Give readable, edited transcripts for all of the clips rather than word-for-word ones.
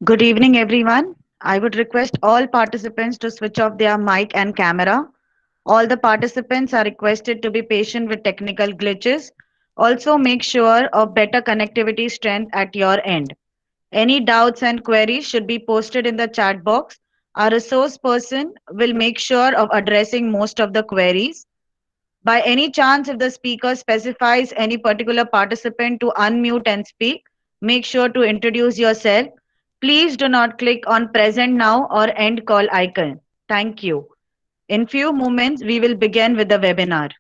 Good evening, everyone. I would request all participants to switch off their mic and camera. All the participants are requested to be patient with technical glitches. Also, make sure of better connectivity strength at your end. Any doubts and queries should be posted in the chat box. Our resource person will make sure of addressing most of the queries. By any chance, if the speaker specifies any particular participant to unmute and speak, make sure to introduce yourself. Please do not click on present now or end call icon. Thank you. In few moments, we will begin with the webinar.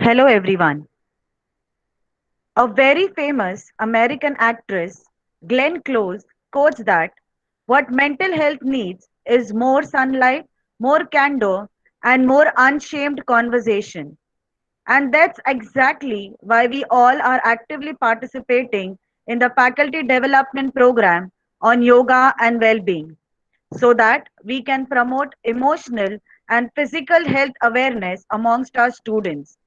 Hello, everyone. A very famous American actress, Glenn Close, quotes that what mental health needs is more sunlight, more candor, and more unshamed conversation. And that's exactly why we all are actively participating in the faculty development program on yoga and well being so that we can promote emotional and physical health awareness amongst our students.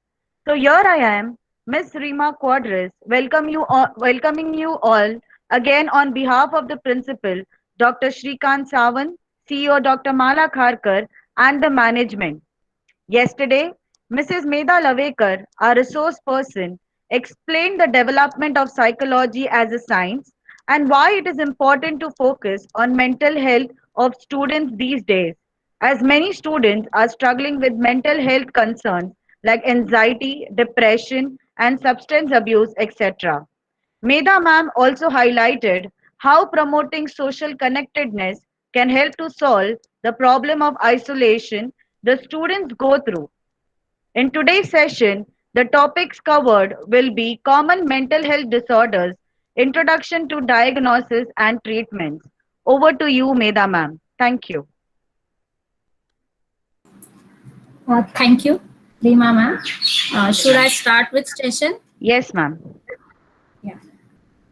So here I am, Miss Rima Quadris, welcoming you all again on behalf of the principal, Dr. Shrikant Sawan, CEO Dr. Mala Kharkar, and the management. Yesterday, Mrs. Medha Lovekar, our resource person, explained the development of psychology as a science and why it is important to focus on mental health of students these days, as many students are struggling with mental health concerns like anxiety, depression, and substance abuse, etc. Medha ma'am also highlighted how promoting social connectedness can help to solve the problem of isolation the students go through. In today's session, the topics covered will be common mental health disorders, introduction to diagnosis and treatments. Over to you, Medha ma'am. Thank you. Thank you, Rima ma'am. Should I start with session? Yes, ma'am. Yeah.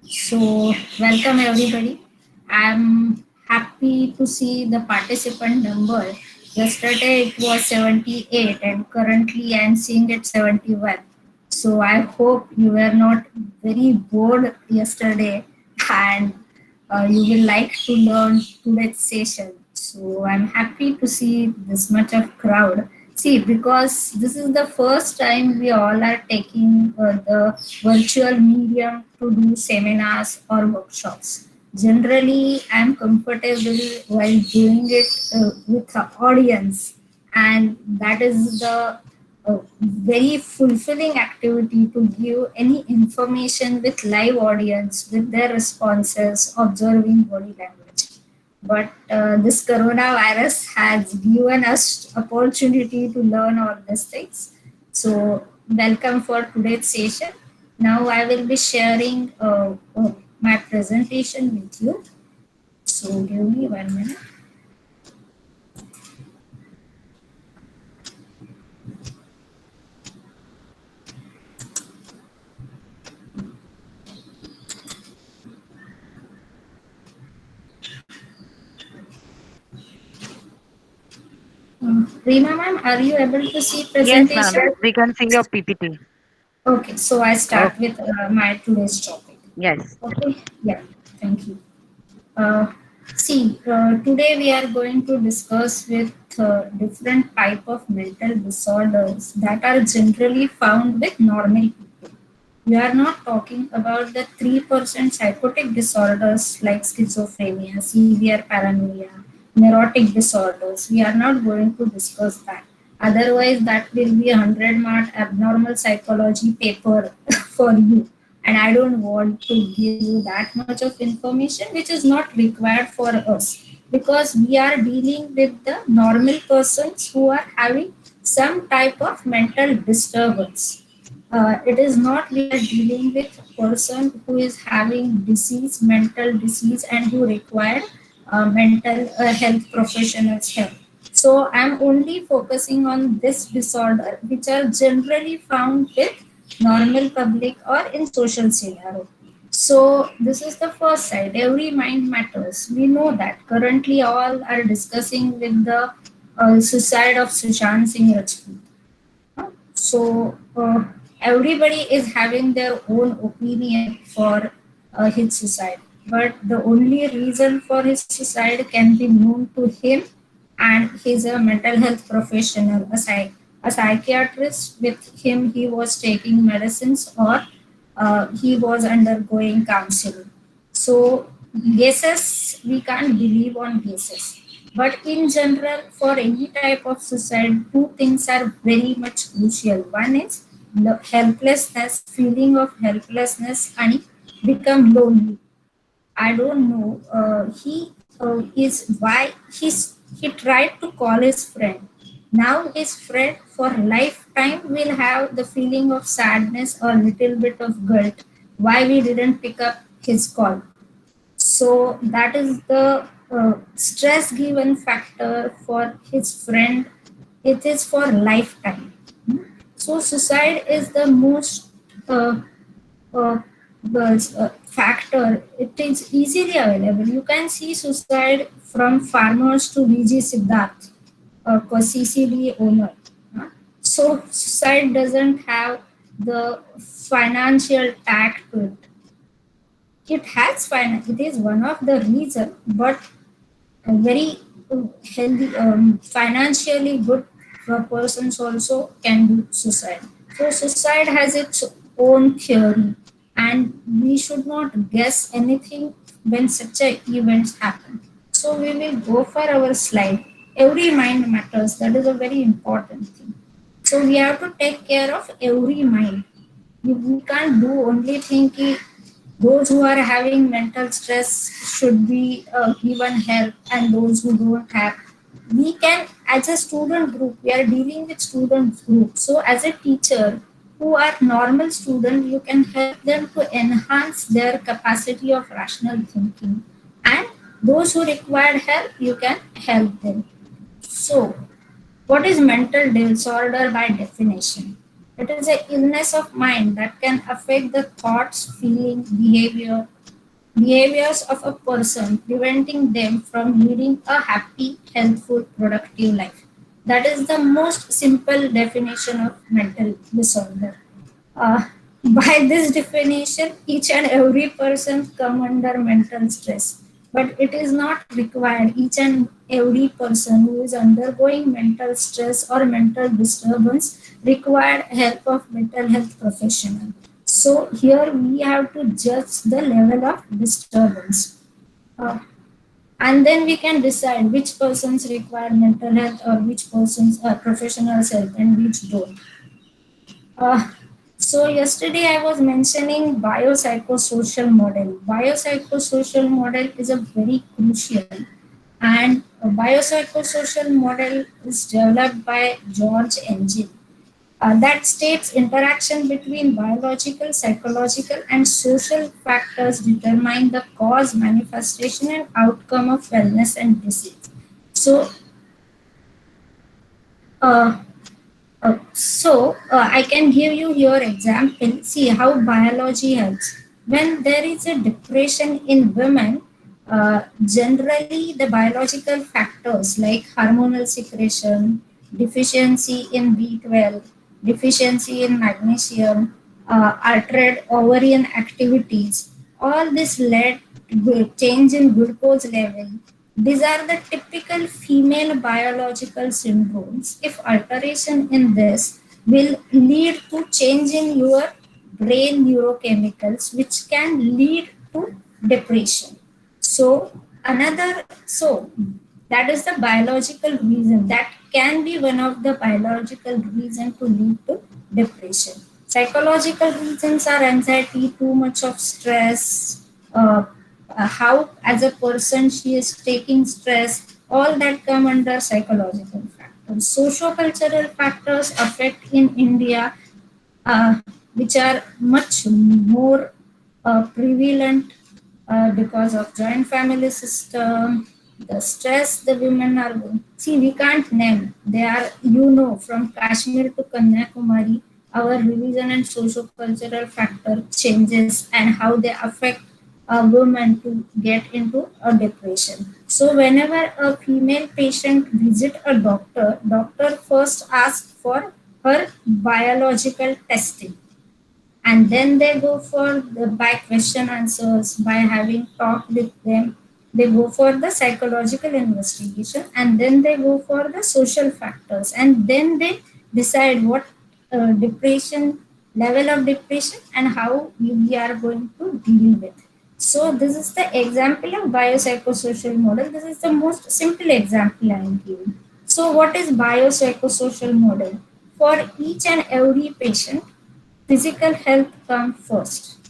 So, welcome everybody. I'm happy to see the participant number. Yesterday it was 78 and currently I'm seeing it 71. So, I hope you were not very bored yesterday and you will like to learn today's session. So, I'm happy to see this much of crowd. See, because this is the first time we all are taking the virtual medium to do seminars or workshops. Generally, I'm comfortable while doing it with the audience, and that is the very fulfilling activity to give any information with live audience with their responses, observing body language. But this coronavirus has given us opportunity to learn all these things. So welcome for today's session. Now I will be sharing my presentation with you. So give me 1 minute. Reema ma'am, are you able to see Yes, ma'am. presentation? We can see your PPT. Okay, so I Oh, start with my today's topic. yes. Okay, yeah, thank you. Uh, Today we are going to discuss with different type of mental disorders that are generally found with normal people. We are not talking about the 3% psychotic disorders like schizophrenia, severe paranoia, neurotic disorders. We are not going to discuss that. Otherwise, that will be a 100 mark abnormal psychology paper for you. And I don't want to give you that much of information which is not required for us, because we are dealing with the normal persons who are having some type of mental disturbance. It is not we are dealing with person who is having disease, mental disease, and who require mental health professionals help. So I'm only focusing on this disorder which are generally found with normal public or in social scenario. So this is the first side. Every mind matters. We know that currently all are discussing with the suicide of Sushant Singh Rajput. So everybody is having their own opinion for his suicide, but the only reason for his suicide can be known to him, and he's a mental health professional, a psychiatrist. With him, he was taking medicines or he was undergoing counseling. So guesses, we can't believe on guesses. But in general, for any type of suicide, two things are very much crucial. One is helplessness, feeling of helplessness, and become lonely. I don't know. He tried to call his friend. Now his friend for lifetime will have the feeling of sadness or little bit of guilt. Why we didn't pick up his call? So that is the stress given factor for his friend. It is for lifetime. So suicide is the most uh, factor. It is easily available. You can see suicide from farmers to VG Siddharth, CCD owner. So suicide doesn't have the financial tag to it. It has finance. It is one of the reason, but a very healthy, financially good persons also can do suicide. So suicide has its own theory, and we should not guess anything when such a events happen. So we will go for our slide. Every mind matters. That is a very important thing. So we have to take care of every mind. We can't do only thinking those who are having mental stress should be given help, and those who don't have, we can, as a student group, we are dealing with student group. So as a teacher who are normal student, you can help them to enhance their capacity of rational thinking, and those who require help, you can help them. So what is mental disorder by definition? It is an illness of mind that can affect the thoughts, feeling, behaviors of a person, preventing them from leading a happy, healthful, productive life. That is the most simple definition of mental disorder. Uh, by this definition, each and every person come under mental stress, but it is not required. Each and every person who is undergoing mental stress or mental disturbance require help of mental health professional. So here we have to judge the level of disturbance. Uh, and then we can decide which persons require mental health or which persons are professional help and which don't. Uh, so yesterday I was mentioning biopsychosocial model. Biopsychosocial model is a very crucial, and a biopsychosocial model is developed by George Engel. that states interaction between biological, psychological, and social factors determine the cause, manifestation, and outcome of wellness and disease. So, uh, I can give you your example. See how biology helps. When there is a depression in women, generally the biological factors like hormonal secretion, deficiency in B12, deficiency in magnesium, altered ovarian activities, all this led to change in glucose level. These are the typical female biological syndromes. If alteration in this will lead to change in your brain neurochemicals, which can lead to depression. So that is the biological reason. That can be one of the biological reason to lead to depression. Psychological reasons are anxiety, too much of stress, how as a person she is taking stress, all that come under psychological factors. Socio-cultural factors affect in India, which are much more prevalent because of joint family system, the stress the women are going. See, we can't name. They are, from Kashmir to Kanyakumari, our religion and socio-cultural factor changes and how they affect a woman to get into a depression. So whenever a female patient visit a doctor, doctor first asks for her biological testing, and then they go for the by question answers, by having talked with them, they go for the psychological investigation, and then they go for the social factors, and then they decide what depression, level of depression, and how we are going to deal with. So this is the example of biopsychosocial model. This is the most simple example I am giving. So what is biopsychosocial model? For each and every patient, physical health comes first.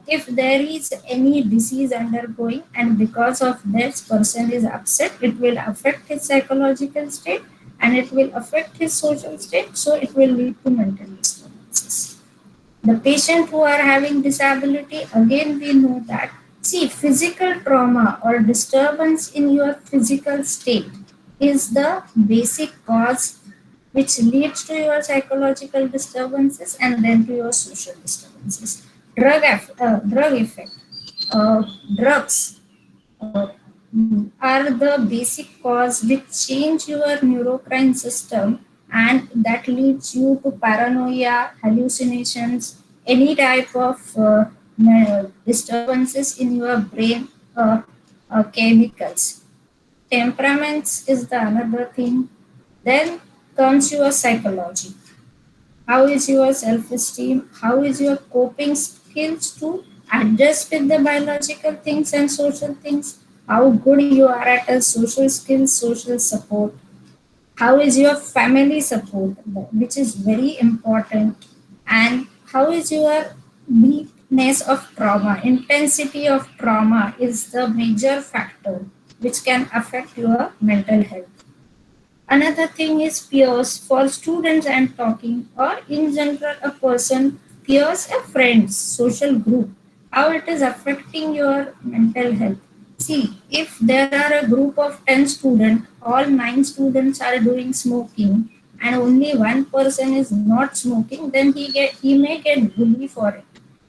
If there is any disease undergoing and because of this person is upset, it will affect his psychological state and it will affect his social state, so it will lead to mental disturbances. The patient who are having disability, again we know that, see, physical trauma or disturbance in your physical state is the basic cause which leads to your psychological disturbances and then to your social disturbances. Drug effect, uh, drugs are the basic cause which change your neurocrine system, and that leads you to paranoia, hallucinations, any type of disturbances in your brain chemicals. Temperaments is the another thing. Then comes your psychology. How is your self-esteem? How is your coping skills to adjust with the biological things and social things? How good you are at a social skills, social support? How is your family support, which is very important? And how is your deepness of trauma? Intensity of trauma is the major factor which can affect your mental health. Another thing is peers. For students I'm talking, or in general a person, peers, a friends, social group, how it is affecting your mental health. See, if there are a group of 10 students, all 9 students are doing smoking and only one person is not smoking, then he may get bullied for it.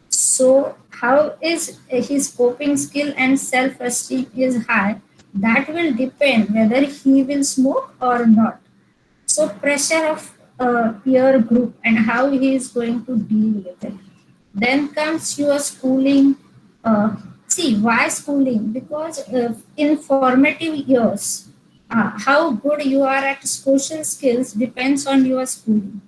So how is his coping skill and self-esteem is high, that will depend whether he will smoke or not. So pressure of peer group and how he is going to deal with it. Then comes your schooling. See, why schooling? Because in formative years, how good you are at social skills depends on your schooling.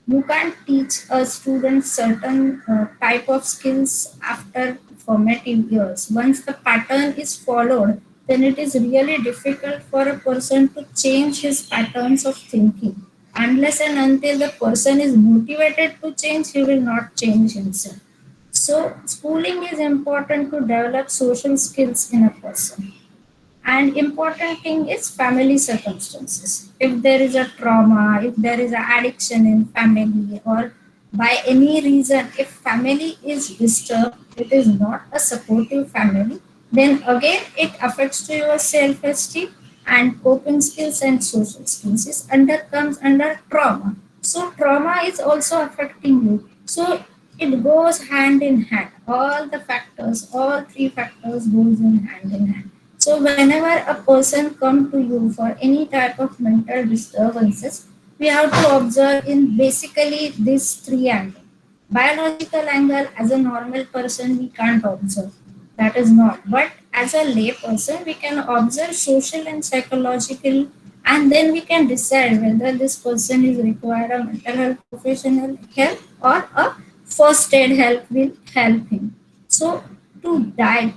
You can't teach a student certain type of skills after formative years. Once the pattern is followed, then it is really difficult for a person to change his patterns of thinking. Unless and until the person is motivated to change, he will not change himself. So schooling is important to develop social skills in a person. And important thing is family circumstances. If there is a trauma, if there is an addiction in family, or by any reason, if family is disturbed, it is not a supportive family, then again it affects to your self-esteem and coping skills and social skills is under comes under trauma. So trauma is also affecting you. So it goes hand in hand. All the factors, all three factors goes in hand. So whenever a person come to you for any type of mental disturbances, we have to observe in basically these three angles. Biological angle, as a normal person, we can't observe. That is not. But as a lay person, we can observe social and psychological, and then we can decide whether this person is required a mental health professional help or a first aid help will help him. So to die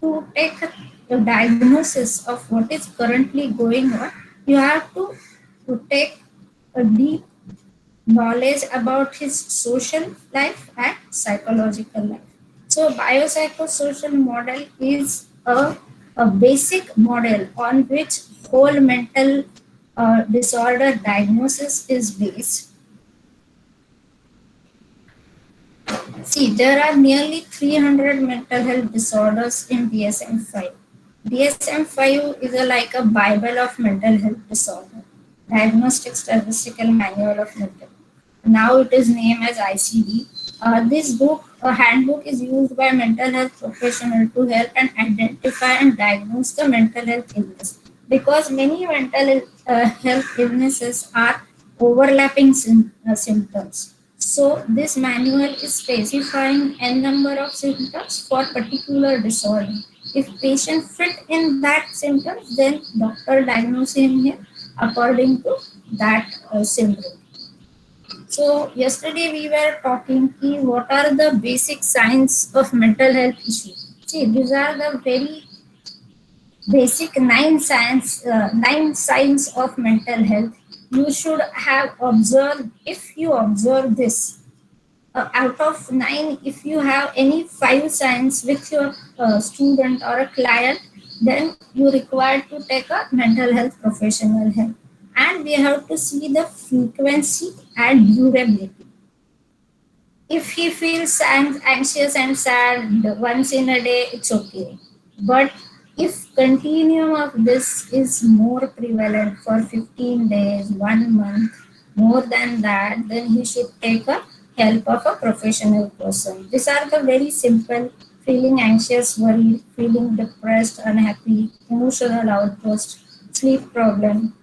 to take a diagnosis of what is currently going on, you have to take a deep knowledge about his social life and psychological life. So biopsychosocial model is a basic model on which whole mental disorder diagnosis is based. See, there are nearly 300 mental health disorders in DSM-5. DSM-5 is like a Bible of mental health disorder, Diagnostic Statistical Manual of Mental. Now it is named as ICD. This book, a handbook, is used by mental health professionals to help and identify and diagnose the mental health illness. Because many mental health illnesses are overlapping symptoms. So this manual is specifying n number of symptoms for particular disorder. If patient fit in that symptoms, then doctor diagnosing him according to that symptom. So yesterday we were talking what are the basic signs of mental health issue. See, these are the very basic nine signs of mental health. You should have observed. If you observe this, out of nine, if you have any five signs with your student or a client, then you require to take a mental health professional help. And we have to see the frequency and durability. If he feels anxious and sad once in a day, it's okay. But if continuum of this is more prevalent for 15 days, 1 month, more than that, then he should take a help of a professional person. These are the very simple: feeling anxious, worried, feeling depressed, unhappy, emotional outburst, sleep problem,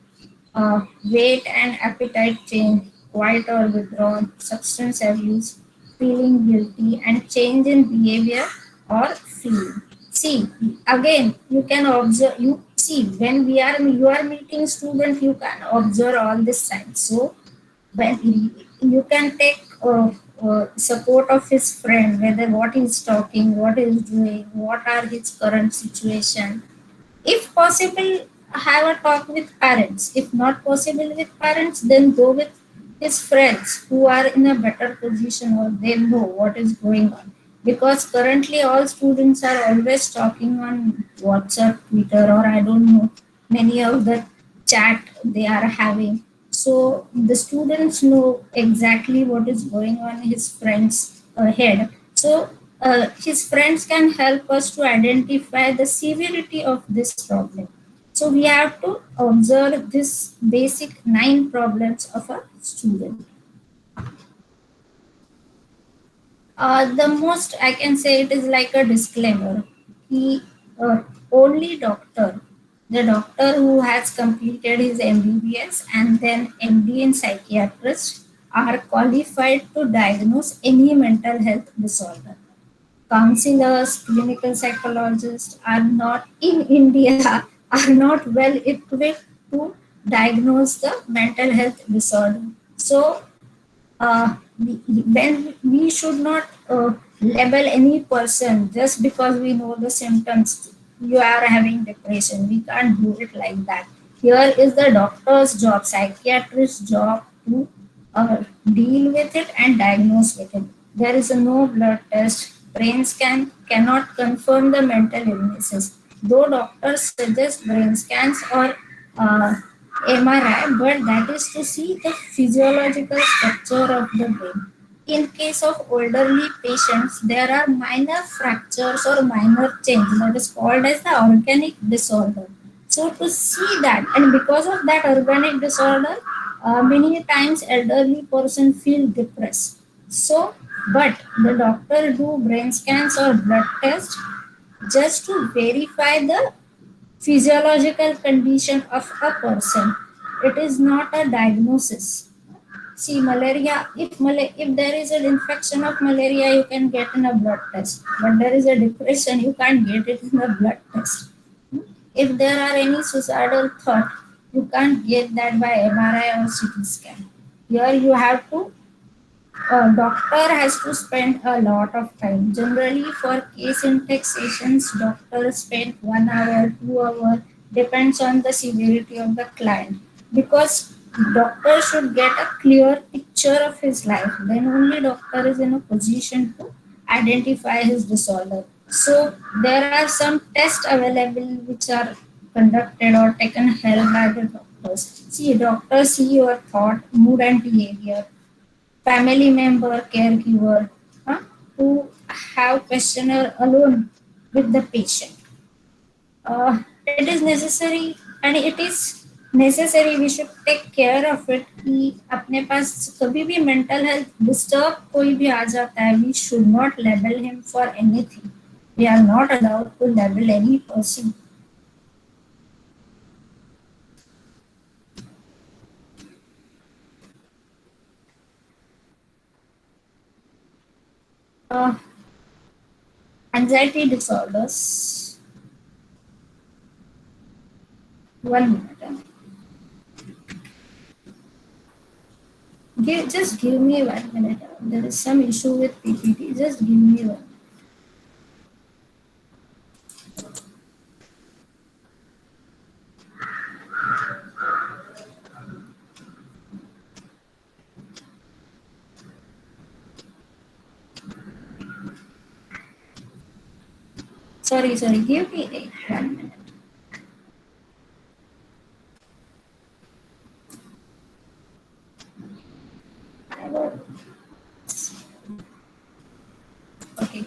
weight and appetite change, quiet or withdrawn, substance abuse, feeling guilty, and change in behavior or feeling. See, again, you can observe. You see, when you are meeting student, you can observe all these signs. So when you can take support of his friend, whether what he's talking, what he's doing, what are his current situation. If possible, have a talk with parents. If not possible with parents, then go with his friends who are in a better position or they know what is going on. Because currently all students are always talking on WhatsApp, Twitter, or I don't know, many of the chat they are having. So the students know exactly what is going on in his friends' head. So his friends can help us to identify the severity of this problem. So we have to observe this basic nine problems of a student. The most I can say it is like a disclaimer. He only doctor, the doctor who has completed his MBBS and then MD in psychiatrist are qualified to diagnose any mental health disorder. Counselors, clinical psychologists are not in India are not well equipped to diagnose the mental health disorder. So when we should not label any person just because we know the symptoms. You are having depression. We can't do it like that. Here is the doctor's job, psychiatrist's job to deal with it and diagnose with it. There is no blood test. Brain scan cannot confirm the mental illnesses. though doctors suggest brain scans or uh, MRI, but that is to see the physiological structure of the brain. In case of elderly patients, there are minor fractures or minor change that is called as the organic disorder. So to see that, and because of that organic disorder, many times elderly person feel depressed. So, but the doctor do brain scans or blood tests just to verify the physiological condition of a person. It is not a diagnosis. See, malaria, if there is an infection of malaria, you can get in a blood test. But there is a depression, you can't get it in a blood test. If there are any suicidal thought, you can't get that by MRI or CT scan. Here you have to a doctor has to spend a lot of time. Generally, for case intake sessions, doctors spend 1 hour, 2 hour, depends on the severity of the client. Because doctor should get a clear picture of his life. Then only doctor is in a position to identify his disorder. So there are some tests available which are conducted or taken help by the doctors. See, doctors see your thought, mood and behavior, family member, caregiver, huh, who have questionnaire alone with the patient. It is necessary and it is necessary we should take care of it कि अपने पास कभी भी mental health disturb कोई भी आ जाता है, we should not label him for anything. We are not allowed to label any person. Uh, Anxiety disorders. One minute. Just give me 1 minute. There is some issue with PPT. Just give me one. Sorry. Give me 1 minute. I will. Okay.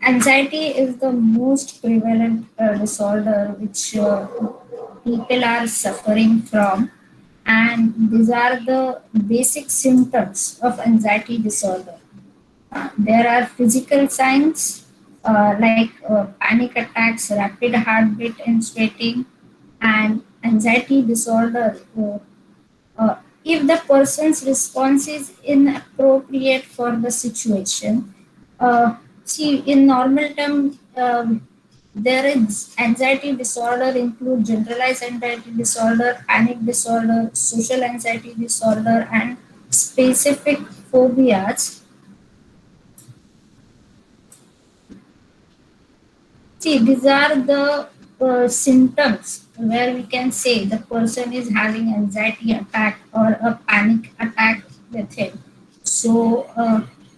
Anxiety is the most prevalent disorder which people are suffering from, and these are the basic symptoms of anxiety disorder. There are physical signs like panic attacks, rapid heartbeat, and sweating, and anxiety disorder. If the person's response is inappropriate for the situation, see, in normal term, there is anxiety disorder include generalized anxiety disorder, panic disorder, social anxiety disorder, and specific phobias. See, these are the symptoms where we can say the person is having anxiety attack or a panic attack with him. So,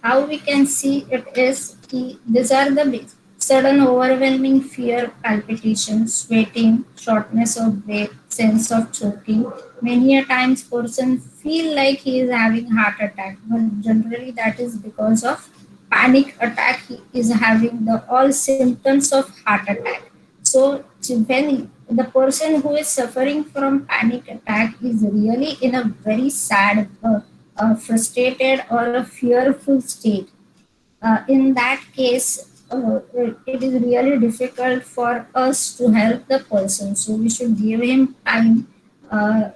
how we can see it is these are the sudden overwhelming fear, palpitation, sweating, shortness of breath, sense of choking. Many a times person feel like he is having heart attack, but generally that is because of panic attack. He is having the all symptoms of heart attack. So when the person who is suffering from panic attack is really in a very sad, frustrated or a fearful state, in that case, it is really difficult for us to help the person. So we should give him time.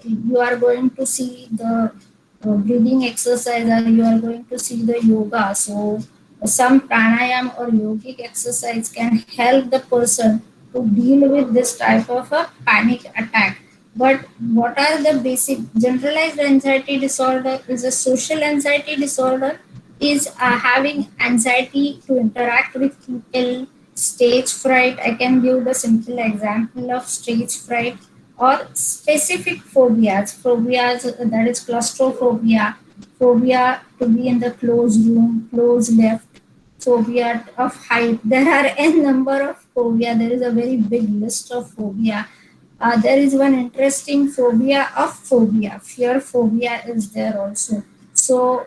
You are going to see the breathing exercise, or you are going to see the yoga. So some pranayam or yogic exercise can help the person to deal with this type of a panic attack. But what are the basic generalized anxiety disorder is a social anxiety disorder, is having anxiety to interact with people, stage fright. I can give the simple example of stage fright, or specific phobias. Phobias that is claustrophobia, phobia to be in the closed room, closed lift, phobia of height. There are n number of phobia. There is a very big list of phobia. There is one interesting phobia of phobia. Fear phobia is there also. So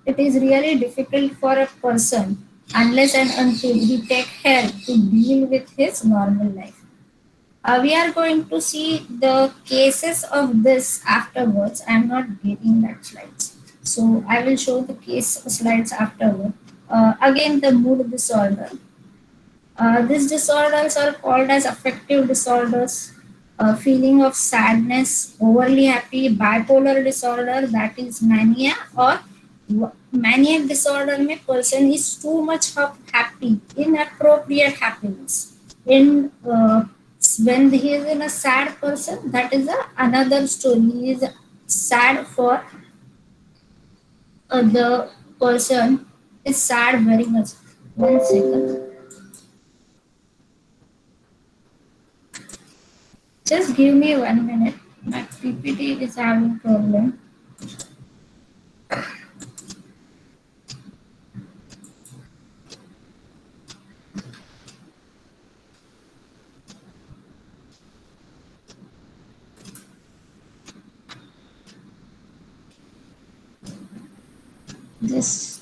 it is really difficult for a person unless and until he take help to deal with his normal life. We are going to see the cases of this afterwards. I am not getting that slides. So I will show the case slides afterward. Again, the mood disorder. These disorders are called as affective disorders. Feeling of sadness, overly happy, bipolar disorder, that is mania, or maniac disorder में person is too much happy, inappropriate happiness. In when he is in a sad person, that is another story. He is sad for the person is sad very much. 1 second. Just give me 1 minute. My PPT is having problem. This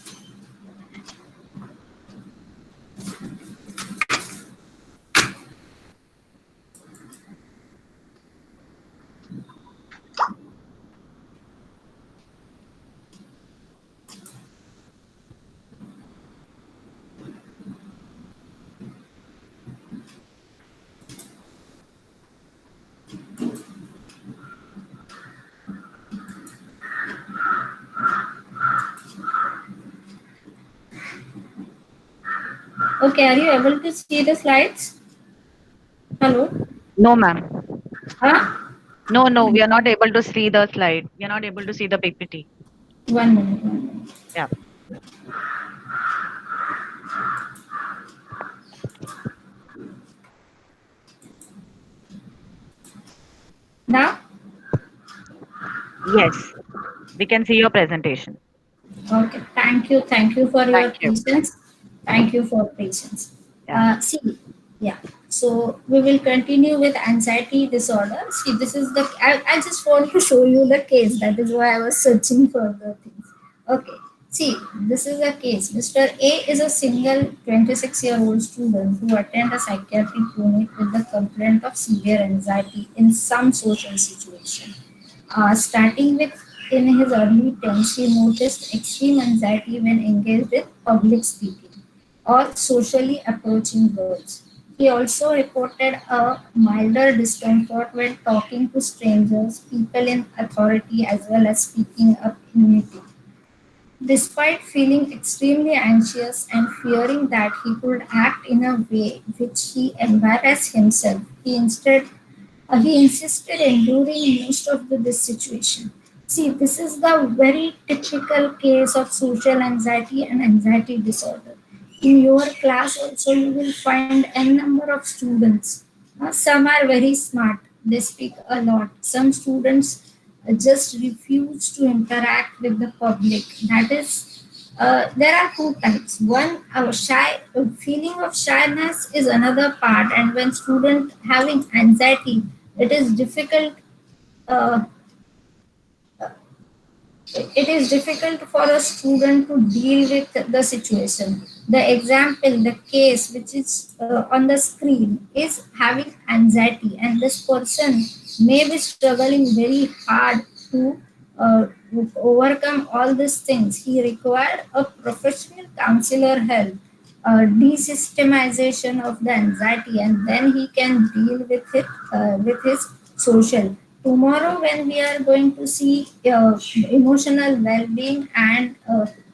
okay. Are you able to see the slides? Hello. No, ma'am. Huh? No, no, we are not able to see the slide. We are not able to see the PPT. 1 minute. 1 minute. Yeah. Now. Yes, we can see your presentation. Okay, thank you. Thank you for your Thank you. patience. Thank you for patience. Yeah. See, yeah. So we will continue with anxiety disorder. See, this is the. I just want to show you the case. That is why I was searching for the things. Okay. See, this is a case. Mr. A is a single 26-year-old student who attended a psychiatric unit with the complaint of severe anxiety in some social situation. Starting with in his early teens, he noticed extreme anxiety when engaged in public speaking or socially approaching girls. He also reported a milder discomfort when talking to strangers, people in authority, as well as speaking up in meetings. Despite feeling extremely anxious and fearing that he could act in a way which he embarrassed himself, he insisted enduring most of this situation. See, this is the very typical case of social anxiety and anxiety disorder. In your class also you will find n number of students. Some are very smart, they speak a lot. Some students just refuse to interact with the public. That is, there are two types. One, feeling of shyness is another part, and when student having anxiety, it is difficult uh, it is difficult for a student to deal with the situation. The example, the case which is on the screen is having anxiety, and this person may be struggling very hard to overcome all these things. He required a professional counselor help, desystemization of the anxiety, and then he can deal with his social. Tomorrow, when we are going to see emotional well-being and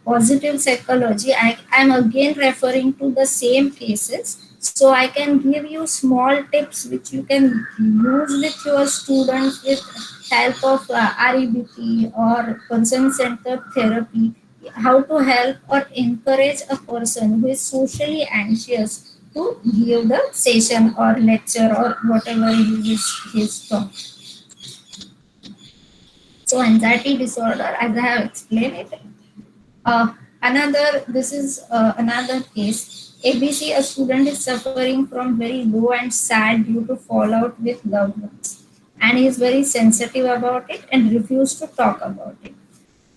positive psychology, I am again referring to the same cases. So I can give you small tips which you can use with your students with help of REBT or person-centered therapy, how to help or encourage a person who is socially anxious to give the session or lecture or whatever he is his talk. So anxiety disorder, as I have explained it, Another case. ABC, a student is suffering from very low and sad due to fallout with loved ones, and he is very sensitive about it and refuse to talk about it,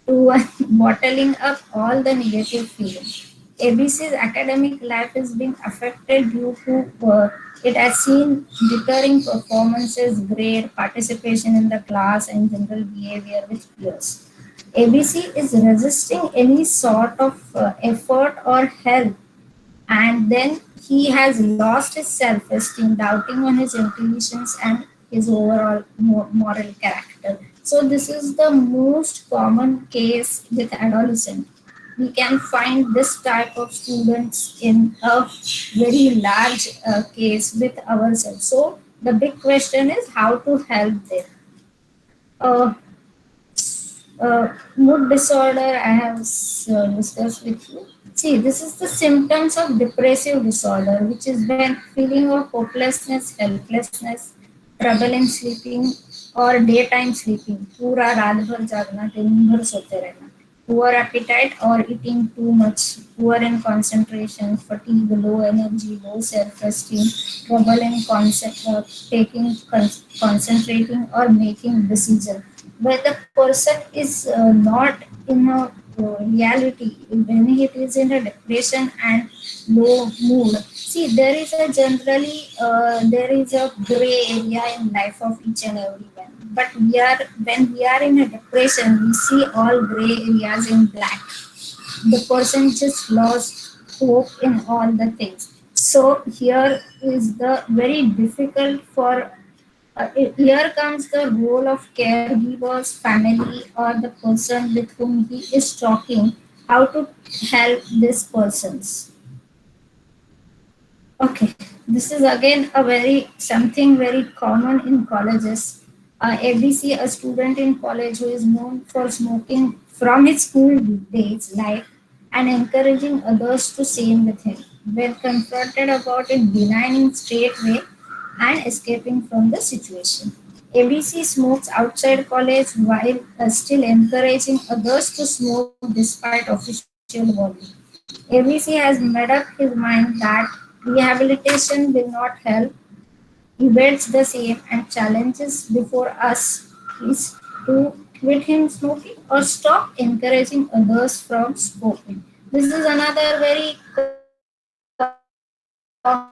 to bottling up all the negative feelings. ABC's academic life is being affected due to it has seen deterring performances, grade, participation in the class, and general behavior with peers. ABC is resisting any sort of effort or help, and then he has lost his self-esteem, doubting on his intelligence and his overall moral character. So this is the most common case with adolescent. We can find this type of students in a very large case with ourselves. So the big question is how to help them. uh, Mood disorder I have discussed with you. See, this is the symptoms of depressive disorder, which is when feeling of hopelessness, helplessness, trouble in sleeping or daytime sleeping, पूरा रात भर जागना, दिन भर सोते रहना, poor appetite or eating too much, poor in concentration, fatigue, low energy, low self-esteem, trouble in concentrating or making decision. When the person is not in a reality, when it is in a depression and low mood, see there is a generally there is a gray area in life of each and everyone. But we are when we are in a depression, we see all gray areas in black. The person just lost hope in all the things. So here is the very difficult for here comes the role of caregivers, family, or the person with whom he is talking, how to help these persons. Okay, this is again a very something very common in colleges. ABC, a student in college who is known for smoking from his school days, life, and encouraging others to same with him. When confronted about it, denying straightway and escaping from the situation. ABC smokes outside college while still encouraging others to smoke despite official warning. ABC has made up his mind that rehabilitation will not help, evades the same, and challenges before us is to quit him smoking or stop encouraging others from smoking. This is another very common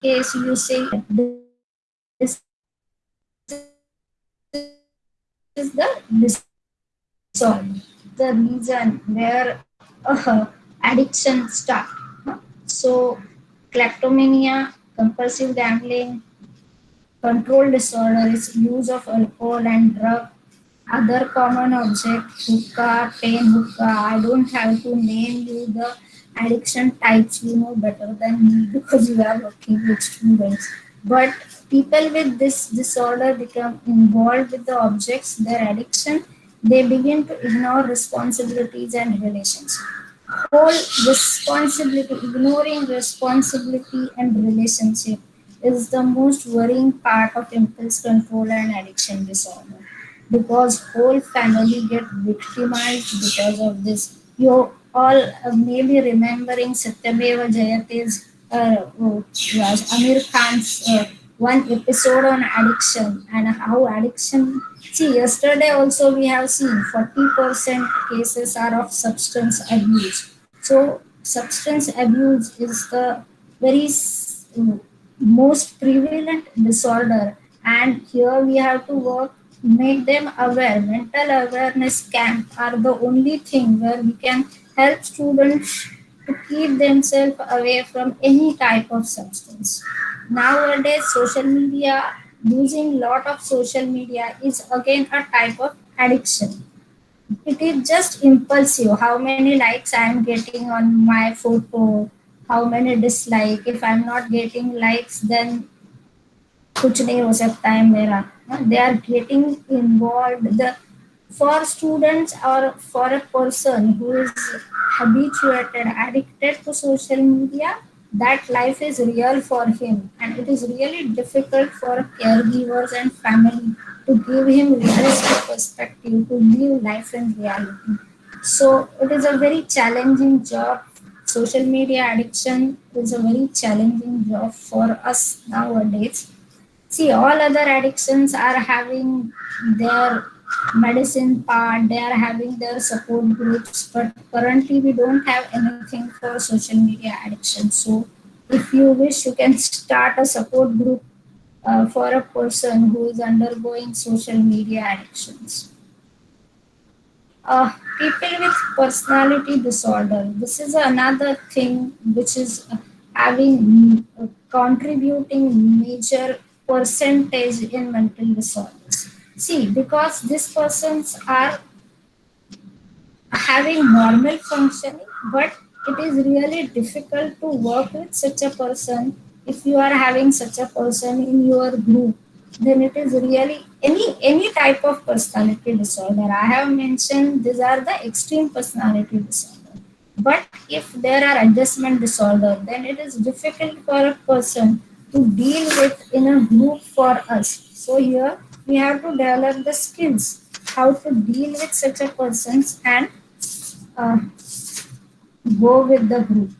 case you say. This is the disorder. This is the reason where addiction start. So kleptomania, compulsive gambling, control disorder is use of alcohol and drug. Other common object, hookah, pain hookah. I don't have to name you the addiction types, you know better than me because you are working with students. But people with this disorder become involved with the objects, their addiction, they begin to ignore responsibilities and relationships. Whole responsibility, ignoring responsibility and relationship is the most worrying part of impulse control and addiction disorder, because whole family get victimized because of this. You all may be remembering Satyameva Jayate's Amir Khan's one episode on addiction and how addiction. See, yesterday also we have seen 40% cases are of substance abuse. So substance abuse is the very most prevalent disorder, and here we have to work, make them aware. Mental awareness camp are the only thing where we can help students to keep themselves away from any type of substance. Nowadays social media, using lot of social media is again a type of addiction. It is just impulsive. How many likes I am getting on my photo, how many dislike. If I'm not getting likes, then कुछ नहीं हो सकता है मेरा. They are getting involved. The for students or for a person who is habituated, addicted to social media, that life is real for him, and it is really difficult for caregivers and family to give him realistic perspective, to live life in reality. So it is a very challenging job. Social media addiction is a very challenging job for us nowadays. See, all other addictions are having their medicine part, they are having their support groups, but currently we don't have anything for social media addiction. So, if you wish, you can start a support group for a person who is undergoing social media addictions. People with personality disorder. This is another thing which is having contributing major percentage in mental disorders. See, because these persons are having normal functioning, but it is really difficult to work with such a person. If you are having such a person in your group, then it is really any type of personality disorder. I have mentioned these are the extreme personality disorder, but if there are adjustment disorder, then it is difficult for a person to deal with in a group for us. So here we have to develop the skills how to deal with such a persons and uh, go with the group.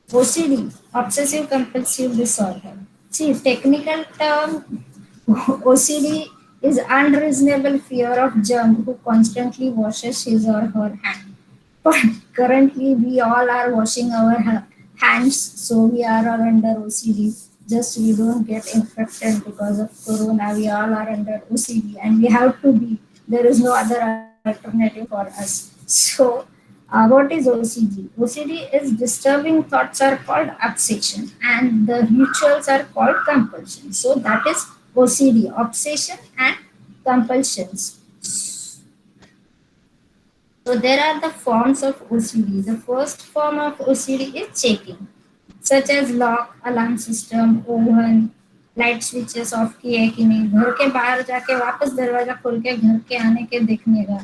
OCD, obsessive compulsive disorder. See, technical term OCD is unreasonable fear of germ who constantly washes his or her hand. But currently, we all are washing our hands, so we are all under OCD. Just we don't get infected because of corona. We all are under OCD, and we have to be. There is no other alternative for us. So, what is OCD? OCD is disturbing thoughts are called obsession, and the rituals are called compulsion. So that is OCD, obsession and compulsions. So there are the forms of OCD. The first form of OCD is checking, such as lock, alarm system, oven, light switches of किए कि नहीं, घर के बाहर जाके वापस दरवाजा खोल के घर के आने के देखने का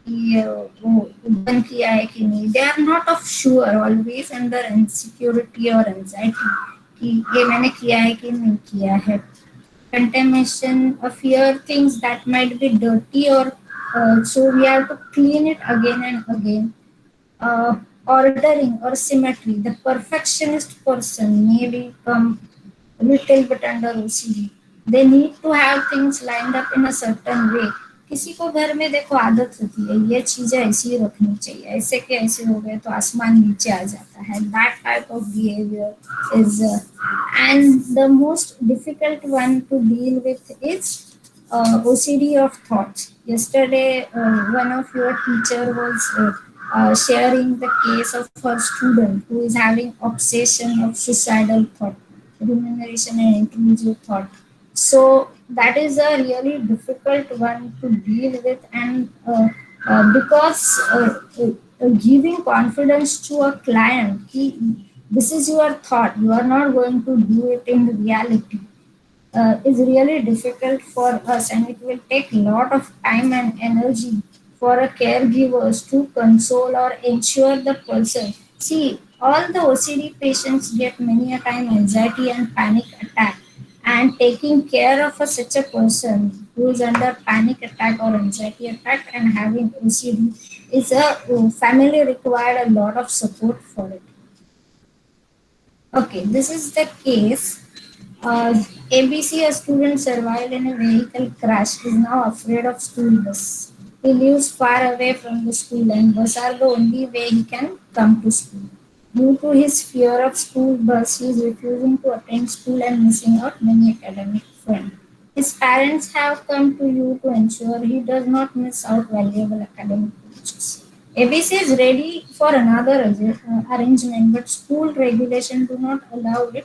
कि वो बंद किया है कि नहीं. They are not of sure, always under insecurity और एंजाइटी कि ये मैंने किया है कि नहीं किया है. Contamination or fear things that might be dirty or so we have to clean it again and again. Ordering or symmetry. The perfectionist person may become a little bit under OCD. They need to have things lined up in a certain way. किसी को घर में देखो आदत होती है ये चीजें ऐसी रखनी चाहिए, ऐसे के ऐसे हो गए तो आसमान नीचे आ जाता है. That type of behaviour is and the most difficult one to deal with is OCD of thoughts. Yesterday, one of your teacher was sharing the case of her student who is having obsession of suicidal thought, rumination and intrusive thought. So that is a really difficult one to deal with, and because giving confidence to a client, this is your thought, you are not going to do it in reality, is really difficult for us, and it will take a lot of time and energy for a caregivers to console or ensure the person. See, all the OCD patients get many a time anxiety and panic attack, and taking care of such a person who is under panic attack or anxiety attack and having OCD is a family required a lot of support for it. Okay, this is the case. ABC, a student survived in a vehicle crash, is now afraid of school bus. He lives far away from the school, and bus are the only way he can come to school. Due to his fear of school bus, he is refusing to attend school and missing out many academic friends. His parents have come to you to ensure he does not miss out valuable academic privileges. ABC is ready for another arrangement, but school regulation do not allow it,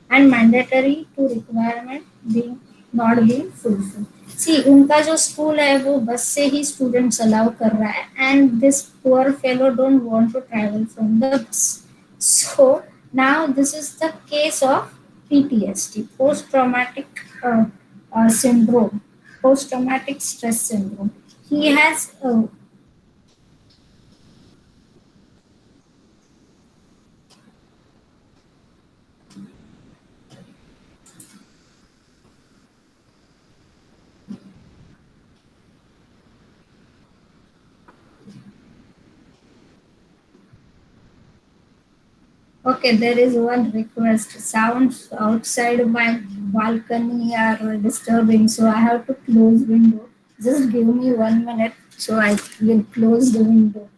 and mandatory to requirement being not being fulfilled. See, उनका जो school है वो बस से ही students allow कर रहा है, and this poor fellow don't want to travel from the bus. So now this is the case of PTSD, syndrome, post traumatic stress syndrome. He has Okay, there is one request. Sounds outside my balcony are disturbing, so I have to close window. Just give me 1 minute, so I will close the window.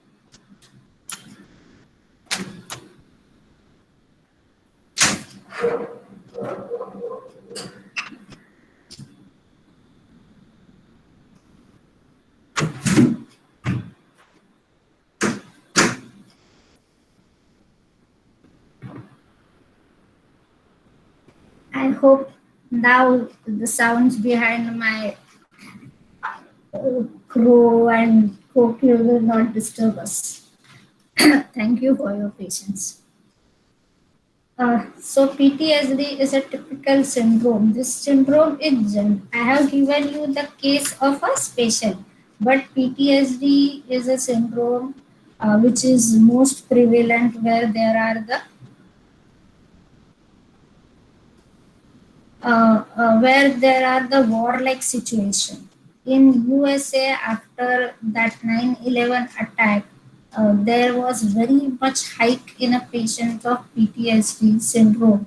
I hope now the sounds behind my crow and coquille will not disturb us. Thank you for your patience. So PTSD is a typical syndrome. This syndrome is I have given you the case of a patient, but PTSD is a syndrome which is most prevalent where there are the warlike situation. In USA after that 9/11 attack, there was very much hike in a patient of PTSD syndrome.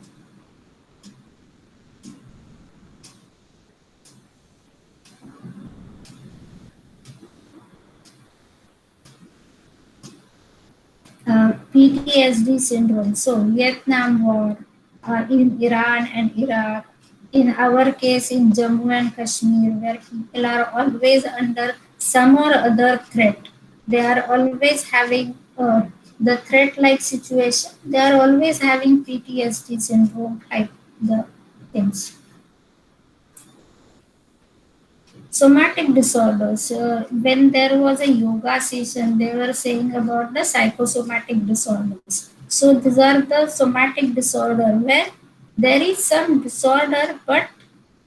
PTSD syndrome. So Vietnam War, in Iran and Iraq, in our case in Jammu and Kashmir, where people are always under some or other threat. They are always having the threat-like situation. They are always having PTSD syndrome type the things. Somatic disorders. When there was a yoga session, they were saying about the psychosomatic disorders. So these are the somatic disorder where there is some disorder, but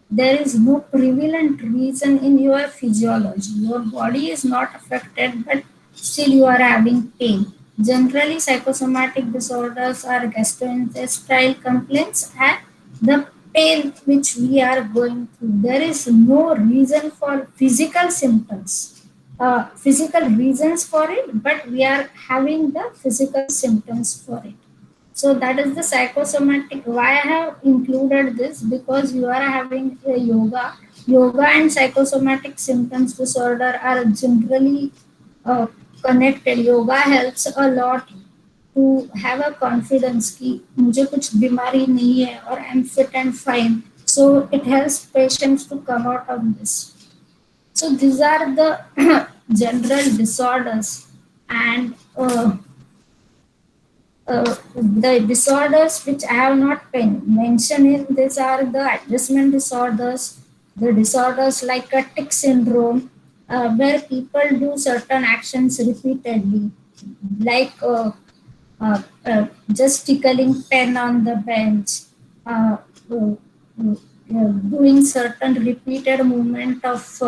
there is no prevalent reason in your physiology. Your body is not affected, but still you are having pain. Generally, psychosomatic disorders are gastrointestinal complaints and the pain which we are going through. There is no reason for physical reasons for it, but we are having the physical symptoms for it. So that is the psychosomatic. Why I have included this? Because you are having a yoga and psychosomatic symptoms disorder are generally uh, connected. Yoga helps a lot to have a confidence कि मुझे कुछ बीमारी नहीं है और I'm fit and fine. So it helps patients to come out of this. So these are the general disorders and the disorders which I have not mentioned in this are the adjustment disorders, the disorders like a tic syndrome, where people do certain actions repeatedly, like just tickling pen on the bench, doing certain repeated movement of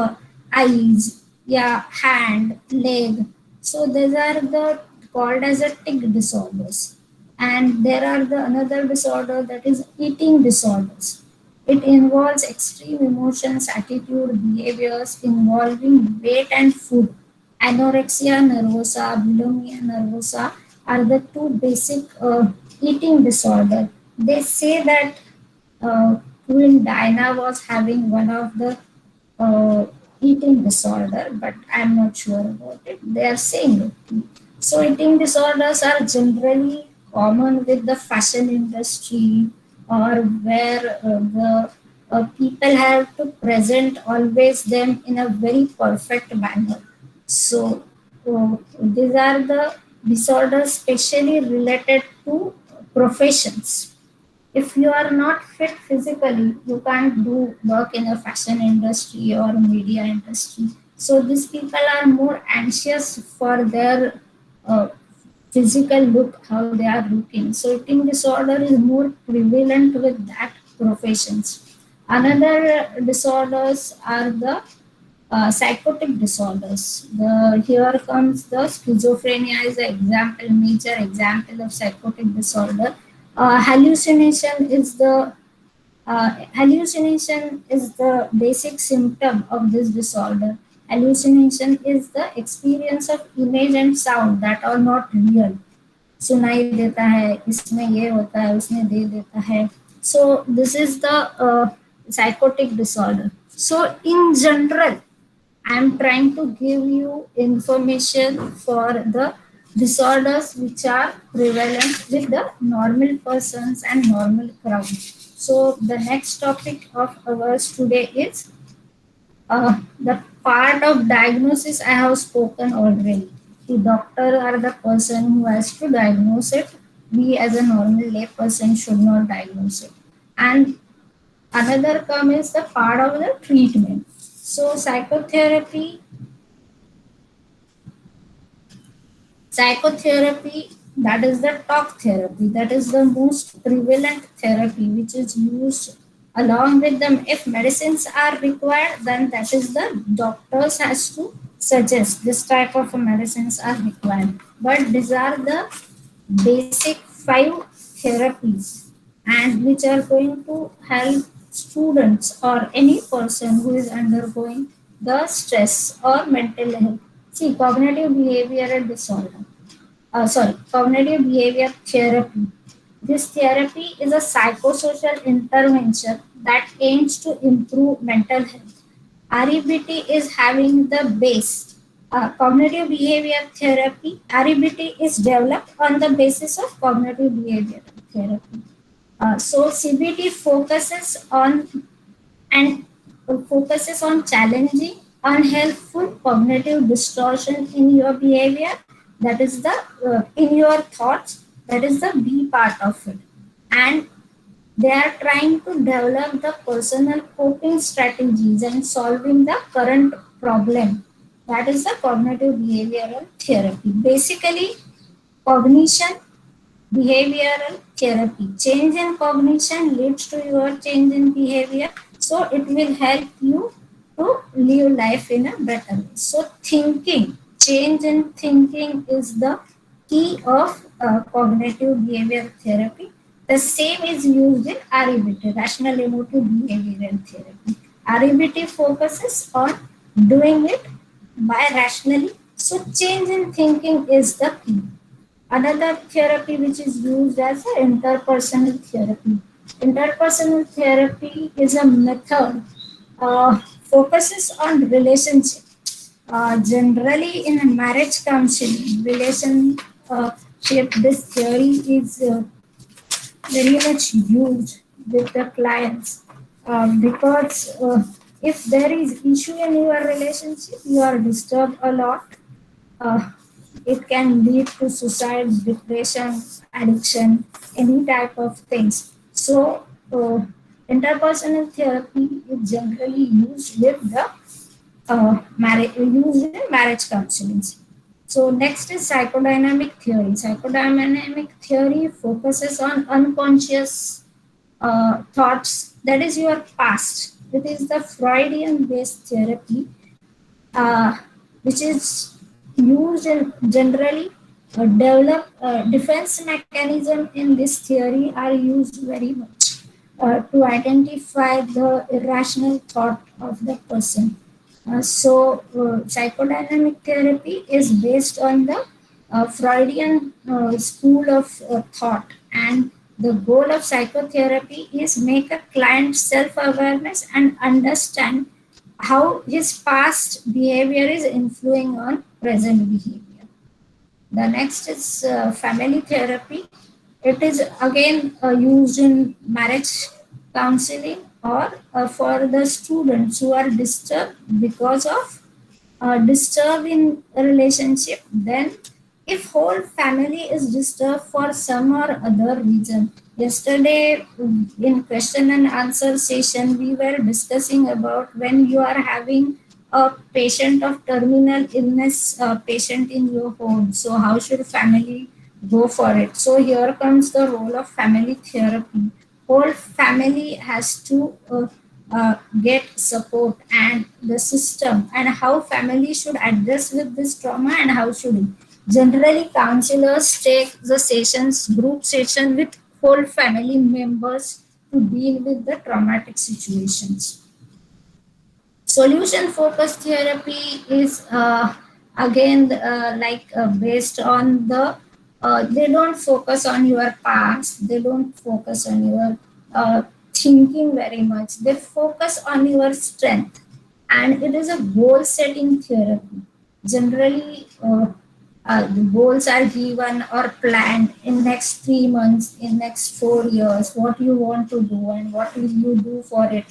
eyes, yeah, hand, leg. So these are the called as a tic disorders. And there are the another disorder that is eating disorders. It involves extreme emotions, attitude, behaviors involving weight and food. Anorexia nervosa, bulimia nervosa are the two basic eating disorder. They say that Queen Diana was having one of the uh, eating disorder, but I'm not sure about it. They are saying it. So eating disorders are generally common with the fashion industry or where the people have to present always them in a very perfect manner. So these are the disorders specially related to professions. If you are not fit physically, you can't do work in a fashion industry or media industry. So these people are more anxious for their uh, physical look, how they are looking. So eating disorder is more prevalent with that professions. Another disorders are the psychotic disorders. Here comes the schizophrenia is the example, major example of psychotic disorder. Hallucination is the basic symptom of this disorder. Hallucination is the experience of image and sound that are not real. सुनाई देता है, इसमें ये होता है, उसमें दे देता है. So this is the psychotic disorder. So in general, I am trying to give you information for the disorders which are prevalent with the normal persons and normal crowd. So the next topic of ours today is the part of diagnosis I have spoken already. The doctor are the person who has to diagnose it. We as a normal lay person should not diagnose it. And another come is the part of the treatment. So psychotherapy, that is the talk therapy, that is the most prevalent therapy which is used along with them. If medicines are required, then that is the doctors has to suggest this type of medicines are required. But these are the basic 5 therapies, and which are going to help students or any person who is undergoing the stress or mental health. See, cognitive behavioral disorder, cognitive behavior therapy. This therapy is a psychosocial intervention that aims to improve mental health. REBT is having the base. Cognitive behavior therapy, REBT is developed on the basis of cognitive behavior therapy. So CBT and focuses on challenging unhelpful cognitive distortion in your behavior, that is the in your thoughts, that is the B part of it. And they are trying to develop the personal coping strategies and solving the current problem, that is the cognitive behavioral therapy. Basically, cognition behavioral therapy. Change in cognition leads to your change in behavior. So it will help you to live life in a better way. So thinking, change in thinking is the key of cognitive behavior therapy. The same is used in REBT, rational emotive behavioral therapy. REBT focuses on doing it by rationally. So change in thinking is the key. Another therapy which is used as interpersonal therapy. Interpersonal therapy is a method focuses on relationship. Generally, in marriage counseling, relationship, this theory is very much used with the clients because if there is issue in your relationship, you are disturbed a lot. uh, it can lead to suicide, depression, addiction, any type of things. So, interpersonal therapy is generally used with the used in marriage counseling. So, next is psychodynamic theory. Psychodynamic theory focuses on unconscious thoughts, that is your past. It is the Freudian based therapy uh, which is used in generally develop defense mechanism in this theory are used very much to identify the irrational thought of the person. Psychodynamic therapy is based on the Freudian school of thought, and the goal of psychotherapy is make a client self-awareness and understand how his past behavior is influencing on present behavior. The next is family therapy. It is again used in marriage counseling or for the students who are disturbed because of disturbed in a relationship. Then if whole family is disturbed for some or other reason. Yesterday in question and answer session we were discussing about when you are having a patient of terminal illness patient in your home, so how should family go for it? So here comes the role of family therapy. Whole family has to get support and the system, and how family should adjust with this trauma and how should it. Generally, counselors take the sessions, group session with whole family members to deal with the traumatic situations. Solution focused therapy is again based on the They don't focus on your past, they don't focus on your thinking very much, they focus on your strength. And it is a goal setting therapy. Generally, the goals are given or planned in next 3 months, in next 4 years, what you want to do and what will you do for it.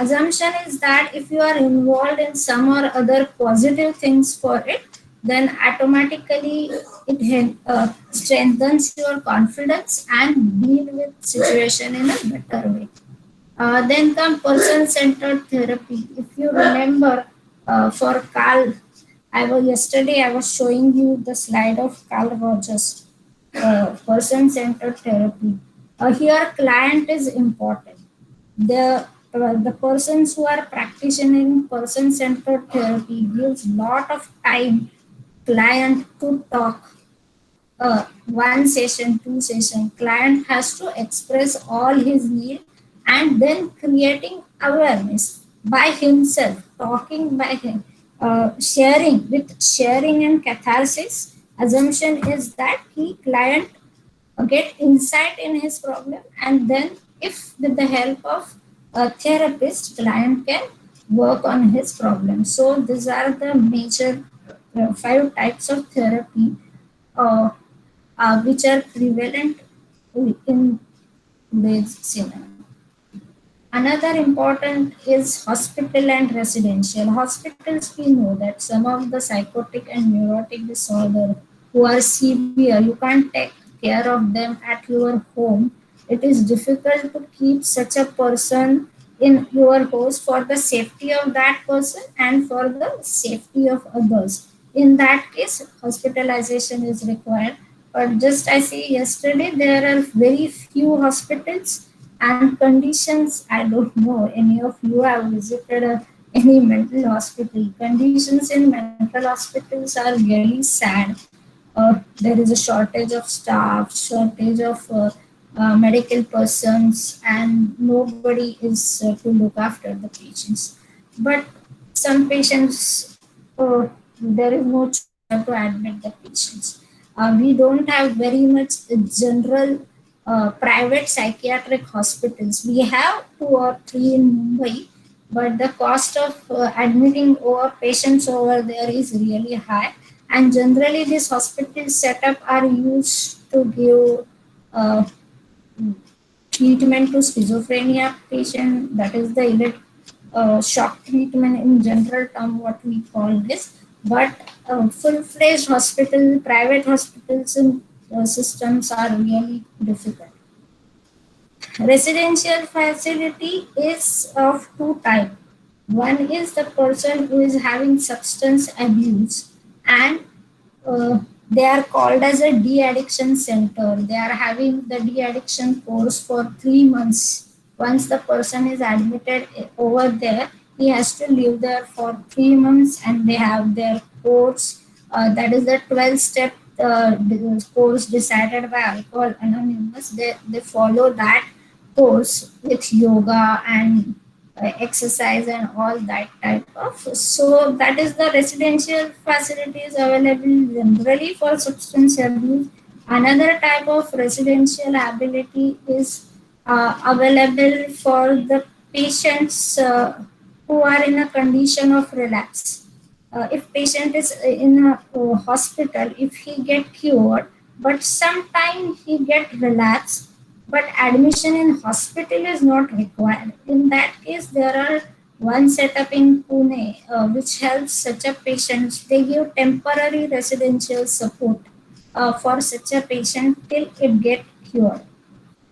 Assumption is that if you are involved in some or other positive things for it, then automatically it strengthens your confidence and deal with situation in a better way. Then come person-centered therapy. If you remember, for Carl, yesterday I was showing you the slide of Carl Rogers, person-centered therapy. Here, client is important. The persons who are practicing person-centered therapy gives lot of time client to talk. One session, two session, client has to express all his need and then creating awareness by himself, talking by him, sharing with sharing and catharsis. Assumption is that he client get insight in his problem, and then if with the help of a therapist, client can work on his problem. So these are the major five types of therapy uh, which are prevalent in today's scenario. Another important is hospital and residential. Hospitals, we know that some of the psychotic and neurotic disorder who are severe, you can't take care of them at your home. It is difficult to keep such a person in your house for the safety of that person and for the safety of others. In that case, hospitalization is required. But just I see yesterday, there are very few hospitals and conditions. I don't know any of you have visited any mental hospital. Conditions in mental hospitals are really sad. There is a shortage of staff, shortage of medical persons, and nobody is to look after the patients. But some patients, there is no choice, we have to admit the patients. We don't have very much general private psychiatric hospitals. We have two or three in Mumbai, but the cost of admitting over patients over there is really high. And generally, these hospital setup are used to give uh, treatment to schizophrenia patient. That is the shock treatment in general term, what we call this. But full-fledged hospital, private hospitals and systems are really difficult. Residential facility is of two types. One is the person who is having substance abuse, and they are called as a de-addiction center. They are having the de-addiction course for 3 months. Once the person is admitted over there, he has to live there for 3 months, and they have their course. That is the 12-step course decided by Alcohol Anonymous. They follow that course with yoga and exercise and all that type of. So that is the residential facilities available generally for substance abuse. Another type of residential ability is available for the patients who are in a condition of relapse. If patient is in a hospital, if he get cured, but sometime he get relapse, but admission in hospital is not required. In that case, there are one setup in Pune which helps such a patient. They give temporary residential support for such a patient till it get cured.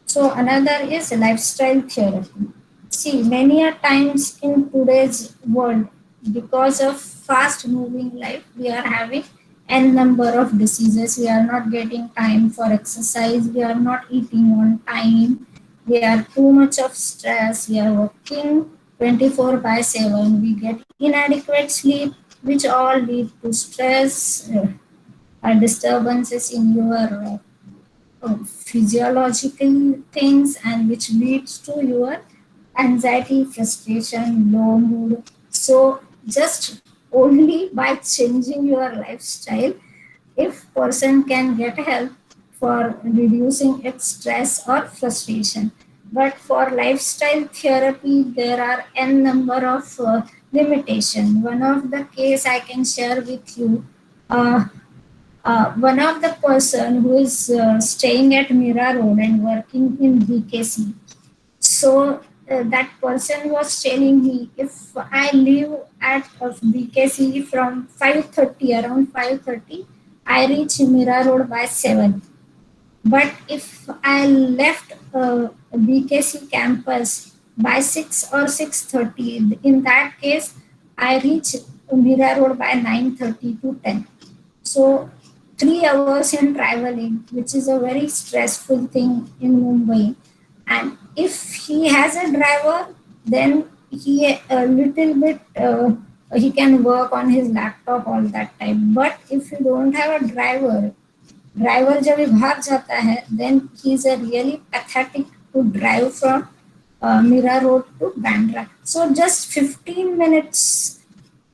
So another is lifestyle therapy. See, many a times in today's world, because of fast moving life, we are having n number of diseases. We are not getting time for exercise. We are not eating on time. We are too much of stress. We are working 24 by 7. We get inadequate sleep, which all lead to stress, disturbances in your physiological things, and which leads to your anxiety, frustration, low mood. So just only by changing your lifestyle, if person can get help for reducing its stress or frustration. But for lifestyle therapy there are n number of limitation. One of the case I can share with you. uh, One of the person who is staying at Mira Road and working in BKC. So that person was telling me, if I leave at BKC from 5:30, around 5:30, I reach Mira Road by 7. But if I left BKC campus by 6 or 6:30, in that case, I reach Mira Road by 9:30 to 10. So 3 hours in traveling, which is a very stressful thing in Mumbai. And if he has a driver, then he a little bit he can work on his laptop all that time. But if you don't have a driver, driver जब ये भाग जाता है then he is a really pathetic to drive from Mira Road to Bandra. So just 15 minutes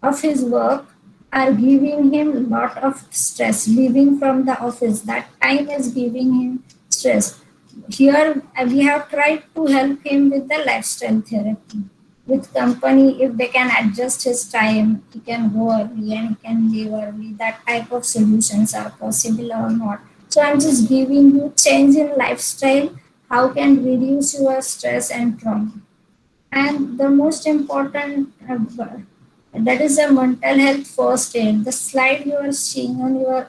of his work are giving him lot of stress. Leaving from the office, that time is giving him stress. Here we have tried to help him with the lifestyle therapy. With company, if they can adjust his time, he can go early and he can leave early. That type of solutions are possible or not. So I'm just giving you change in lifestyle, how can reduce your stress and trauma. And the most important, that is a mental health first aid. The slide you are seeing on your,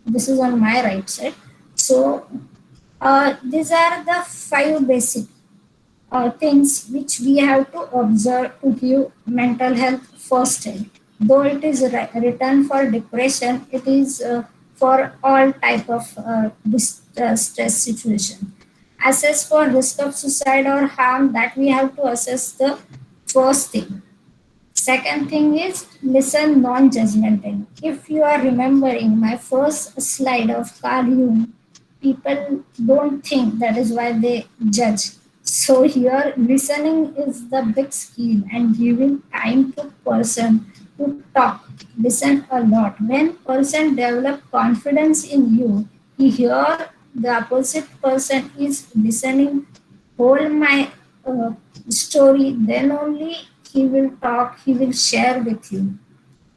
this is on my right side. So these are the five basic things which we have to observe to give mental health first aid. Though it is written for depression, it is for all type of stress situation. Assess for risk of suicide or harm, that we have to assess the first thing. Second thing is listen non-judgmental. If you are remembering my first slide of Carl Jung, people don't think, that is why they judge. So here listening is the big skill and giving time to person to talk. Listen a lot. When person develop confidence in you, he hear the opposite person is listening whole my story, then only he will talk, he will share with you.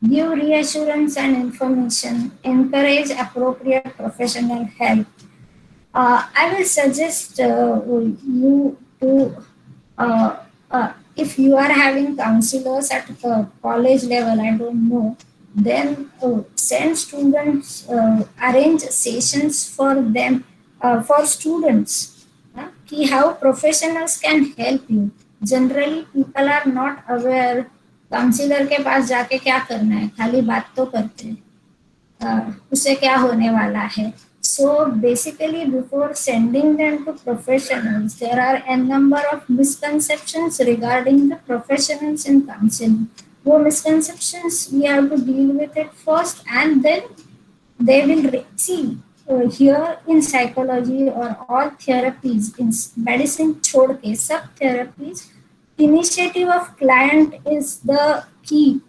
Give reassurance and information, encourage appropriate professional help. I will suggest you to, uh, if you are having counselors at the college level, I don't know, then send students, arrange sessions for them, for students. How professionals can help you. Generally, people are not aware. Counsellor के पास जाके क्या करना है, खाली बात तो करते हैं, उससे क्या होने वाला है. So basically before sending them to professionals, there are a number of misconceptions regarding the professionals in counseling. वो misconceptions we have to deal with it first, and then they will see here in psychology or all therapies in medicine छोड़ के सब therapies, initiative of client is the key.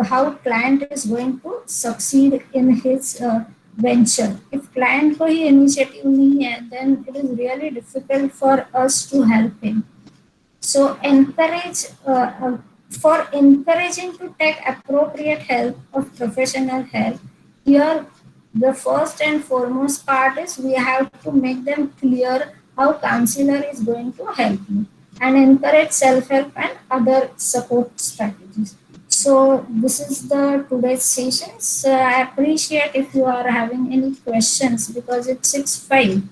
How client is going to succeed in his venture. If client को ही initiative नहीं है, then it is really difficult for us to help him. So encourage, for encouraging to take appropriate help of professional help. Here, the first and foremost part is we have to make them clear how counselor is going to help you, and encourage self-help and other support strategies. So this is the today's session. So I appreciate if you are having any questions because it's 6:05.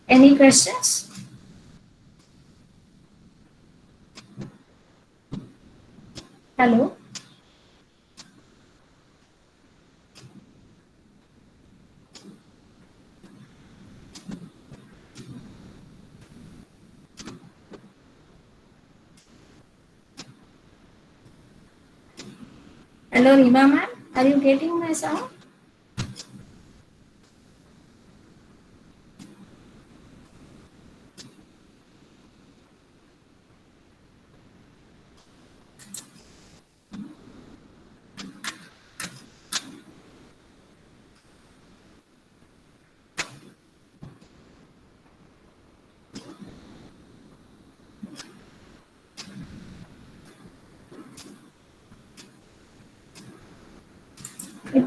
Any questions? Hello. Hello, Rima ma'am. Are you getting my sound?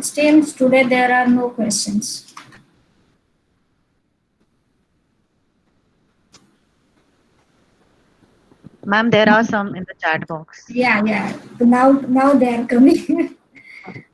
seems today there are no questions. Ma'am, there are some in the chat box. Yeah, yeah. Now they are coming.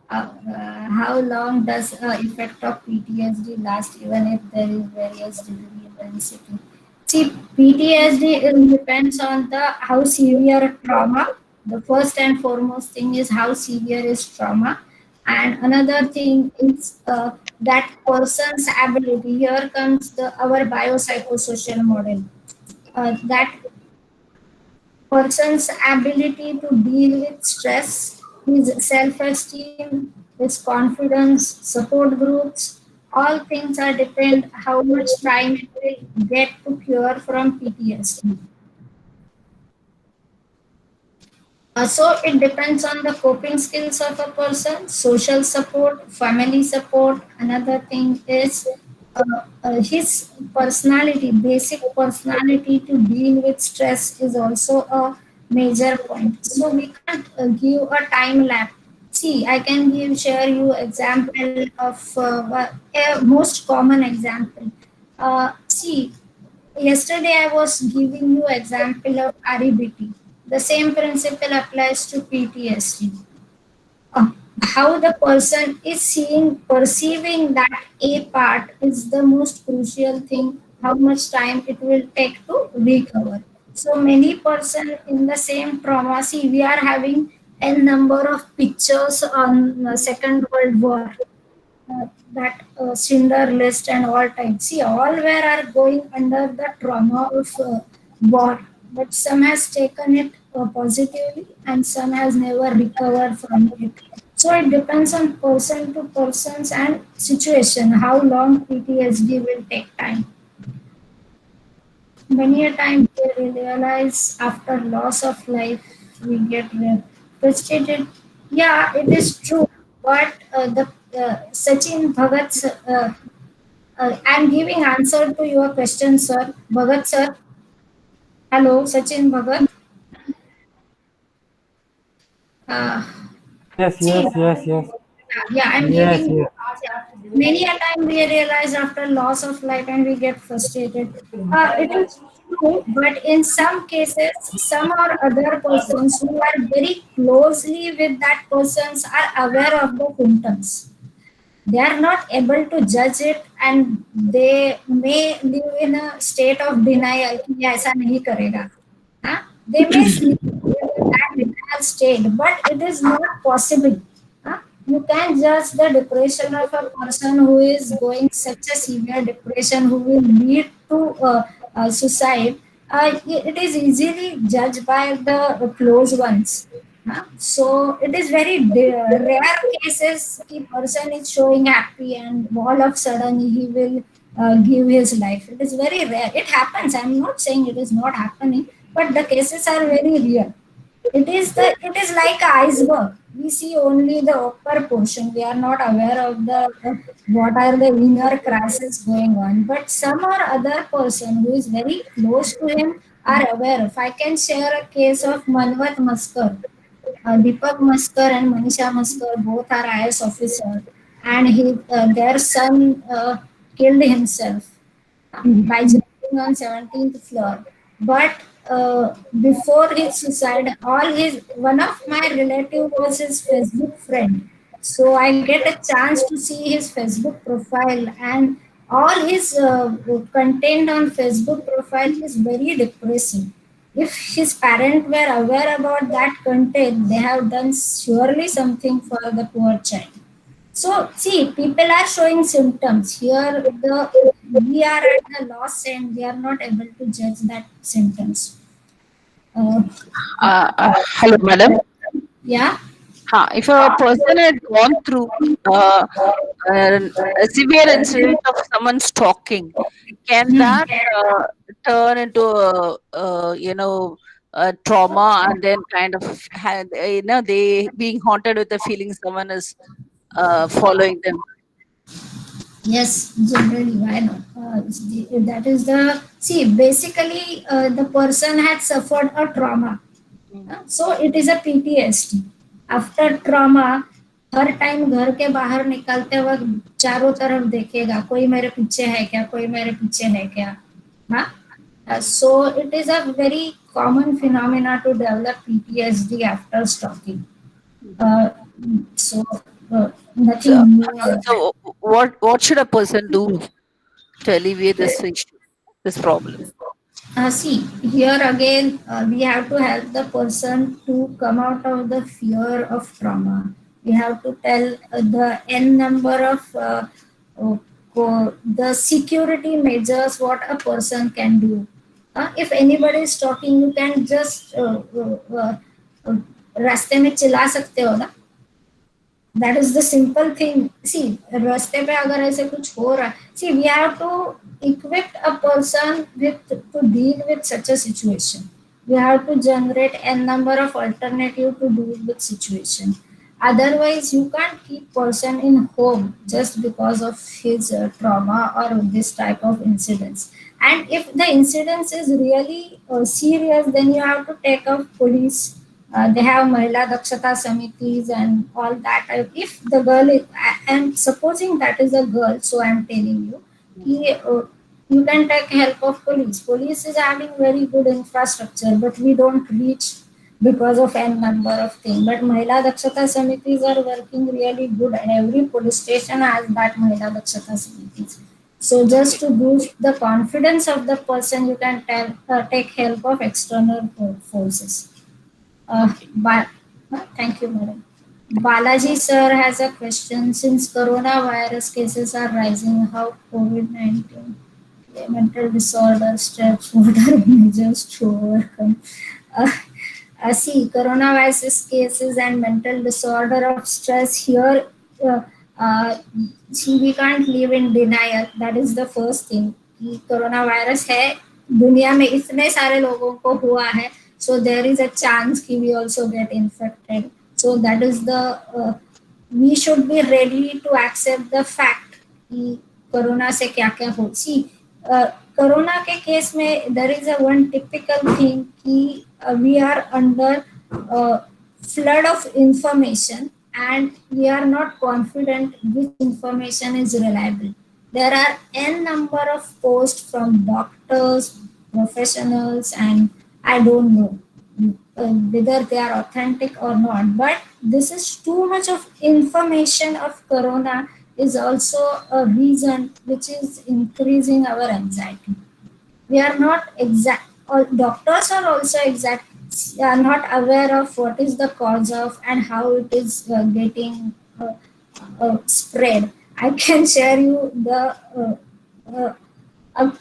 How long does effect of PTSD last, even if there is various degree intensity? See, PTSD depends on the how severe trauma. The first and foremost thing is how severe is trauma, and another thing is that person's ability. Here comes the our biopsychosocial model. That person's ability to deal with stress, his self esteem, his confidence, support groups, all things are depend how much time it will get to cure from PTSD. So it depends on the coping skills of a person, social support, family support. Another thing is his personality, basic personality to deal with stress is also a major point. So we can't give a time lapse. See, I can share you example of a most common example. See, yesterday I was giving you example of REBT. The same principle applies to PTSD. Uh, how the person is seeing, perceiving that a part is the most crucial thing. How much time it will take to recover. So many person in the same trauma. See, we are having a number of pictures on the Second World War, that Schindler list and all types. See, all where are going under the trauma of war, but some has taken it positively and some has never recovered from it. So it depends on person to persons and situation how long PTSD will take time. Many a time we realize after loss of life we get frustrated. Yeah, it is true, but the Sachin Bhagat's I'm giving answer to your question, sir. Bhagat, sir. Hello, Sachin Bhagat. Uh, Yes, see, yes, yes, yes, yeah, I'm yes, giving. yes. Many a time we realize after loss of life and we get frustrated. It is true, but in some cases, some or other persons who are very closely with that persons are aware of the symptoms. They are not able to judge it and they may live in a state of denial कि ये ऐसा नहीं करेगा. Huh? They may sleep in that denial state, but it is not possible. Huh? You can judge the depression of a person who is going such a severe depression who will lead to suicide. It is easily judged by the close ones. Huh? So it is very rare cases the person is showing happy and all of a sudden he will give his life. It is very rare. It happens. I'm not saying it is not happening, but the cases are very real. It is like an iceberg. We see only the upper portion. We are not aware of the what are the inner crises going on. But some or other person who is very close to him are aware. If I can share a case of Manvat Maskar, Deepak Maskar and Manisha Maskar both are IS officer, and their son killed himself by jumping on 17th floor. But before his suicide, all his one of my relative was his Facebook friend. So I get a chance to see his Facebook profile, and all his content on Facebook profile is very depressing. If his parents were aware about that content, they have done surely something for the poor child. So see, people are showing symptoms. Here the we are at the loss and we are not able to judge that symptoms. Uh, Hello, madam. yeah. If a person had gone through uh, a severe incident of someone stalking, can Hmm. that turn into a trauma and then kind of they being haunted with the feeling someone is following them? Yes, generally, why not? That is the see. Basically, the person had suffered a trauma. Mm. So it is a PTSD. After trauma, her time घर के बाहर निकलते वक्त चारों तरफ देखेगा, कोई मेरे पीछे है क्या, कोई मेरे पीछे है क्या. हाँ. So it is a very common phenomena to develop PTSD after stalking. Mhm. Uh, so So, nothing new on that. what should a person do to alleviate this issue, this problem? See, here again, we have to help the person to come out of the fear of trauma. We have to tell the n number of the security measures what a person can do. If anybody is talking, you can just रास्ते में चिल्ला सकते हो ना. That is the simple thing. See, रास्ते पे अगर ऐसे कुछ हो रहा है, see, we have to equip a person with to deal with such a situation. We have to generate a number of alternative to deal with situation. Otherwise, you can't keep person in home just because of his trauma or this type of incidents. And if the incidence is really serious, then you have to take up police. They have Mahila Dakshata Samitis and all that. If the girl is, I am supposing that is a girl, so I am telling you, Mhm. कि, you can take help of police. Police is having very good infrastructure, but we don't reach because of n number of things. But Mahila Dakshata Samitis are working really good, and every police station has that Mahila Dakshata Samitis. So just Okay. to boost the confidence of the person, you can take help of external forces. Okay. But thank you, madam. Balaji sir has a question. Since coronavirus cases are rising, how COVID-19, mental disorder, stress, what are measures to overcome? Uh, See, coronavirus cases and mental disorder of stress here. Uh, uh, See, we can't live in denial. That is the first thing. कि corona virus है, दुनिया में इतने सारे लोगों को हुआ है, so there is a chance कि we also get infected. So that is the we should be ready to accept the fact कि कोरोना से क्या क्या हो. See, कोरोना के केस में there is a one typical thing कि we are under flood of information and we are not confident which information is reliable. There are n number of posts from doctors, professionals, and I don't know whether they are authentic or not. But this is too much of information of corona is also a reason which is increasing our anxiety. We are not exact, all doctors are also exact, are not aware of what is the cause of and how it is getting spread. I can share you the uh, a,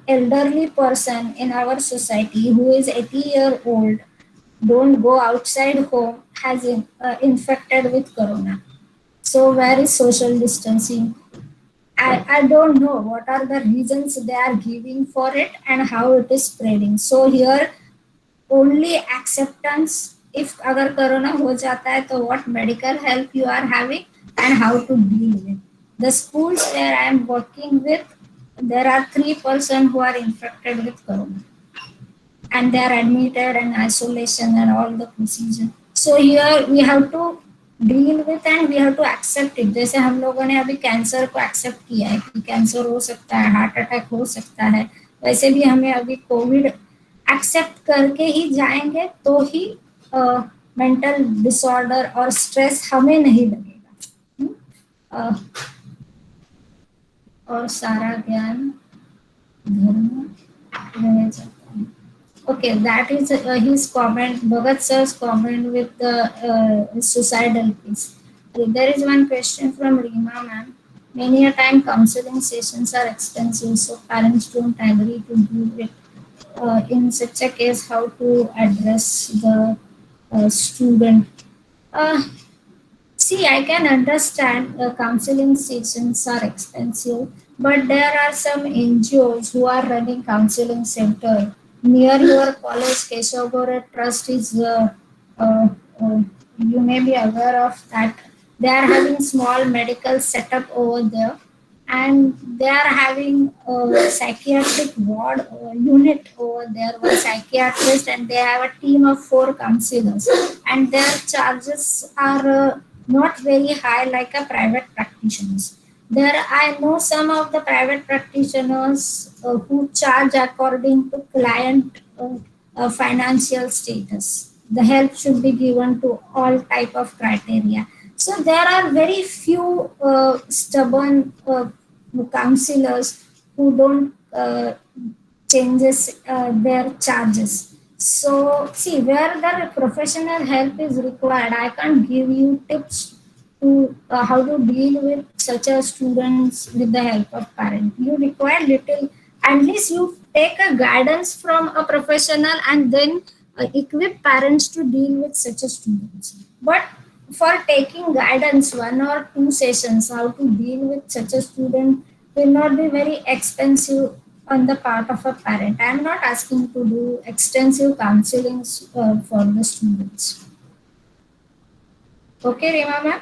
elderly person in our society who is 80-year-old, don't go outside home, has infected with corona. So where is social distancing? I don't know what are the reasons they are giving for it and how it is spreading. So here only acceptance. If अगर corona हो जाता है तो what medical help you are having and how to deal with. The schools where I am working with, there are 3 persons who are infected with corona and they are admitted and isolation and all the procedure. So here we have to deal with and we have to accept it. जैसे हम लोगों ने अभी cancer को accept किया है कि cancer हो सकता है, हार्ट अटैक हो सकता है, वैसे भी हमें अभी कोविड एक्सेप्ट करके ही जाएंगे तो ही मेंटल डिसऑर्डर और स्ट्रेस हमें नहीं लगेगा. हम्म? अ, और सारा ज्ञान घर में रह जाता है. Okay, that is his comment, Bhagat sir's comment with the suicidal piece. There is one question from Reema ma'am. Many a time counseling sessions are expensive, so parents don't agree to do it. In such a case, how to address the student? Uh, See, I can understand counseling sessions are expensive, but there are some NGOs who are running counseling center near your college. Keshagore Trust is, uh, uh, you may be aware of that. They are having small medical setup over there, and they are having a psychiatric ward unit over there, one psychiatrist, and they have a team of 4 counselors, and their charges are not very high like a private practitioners. There, I know some of the private practitioners who charge according to client financial status. The help should be given to all type of criteria. So there are very few stubborn counselors who don't changes their charges. So see where the professional help is required. I can't give you tips to how to deal with such a students with the help of parent. You require little, at least you take a guidance from a professional and then equip parents to deal with such a students. But for taking guidance, one or two sessions how to deal with such a student will not be very expensive on the part of a parent. I am not asking to do extensive counseling for the students. Okay, Rima ma'am?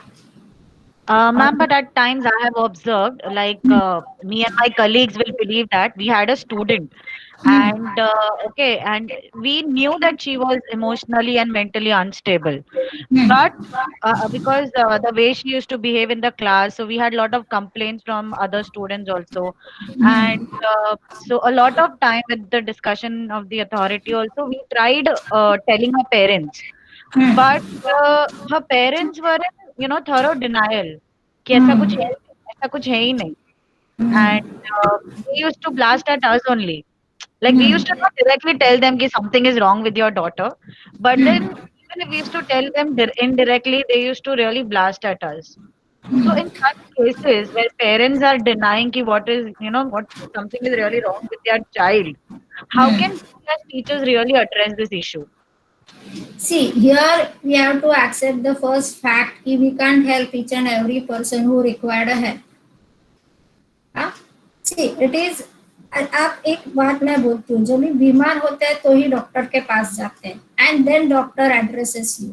Ma'am, but at times I have observed, like me and my colleagues will believe that we had a student, and okay, and we knew that she was emotionally and mentally unstable, but because the way she used to behave in the class, so we had a lot of complaints from other students also, and so a lot of time with the discussion of the authority also, we tried telling her parents, but her parents were in, thorough denial कि ऐसा कुछ है नहीं, ऐसा कुछ है ही नहीं, and they used to blast at us only. Like we used to not directly tell them कि something is wrong with your daughter, but then even if we used to tell them indirectly, they used to really blast at us. So in such cases where parents are denying कि what something is really wrong with their child, how can we as teachers really address this issue? See, here we have to accept the first fact कि we can't help each and every person who required a help. हाँ? See, it is, आप एक बात मैं बोलती हूँ, जब भी बीमार होते हैं तो ही डॉक्टर के पास जाते हैं and then doctor addresses you,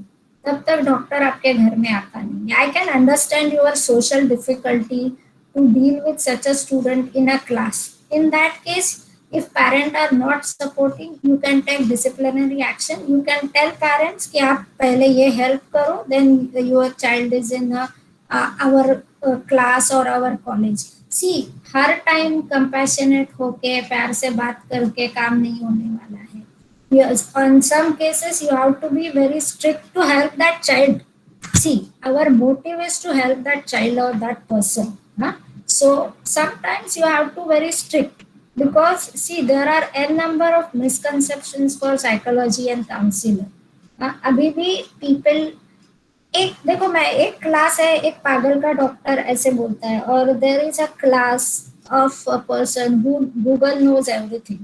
तब तक डॉक्टर आपके घर में आता नहीं. I can understand your social difficulty to deal with such a student in a class. In that case, if parents are not supporting, you can take disciplinary action. You can tell parents कि आप पहले ये help करो, then your child is in our class or our college. See, her time compassionate होके प्यार से बात करके काम नहीं होने वाला है. Yes, on some cases you have to be very strict to help that child. See, our motive is to help that child or that person. Huh? So sometimes you have to very strict because see there are n number of misconceptions for psychology and counselor. अभी भी people एक देखो मैं एक class है एक पागल का डॉक्टर ऐसे बोलता है और there is a class of a person who Google knows everything.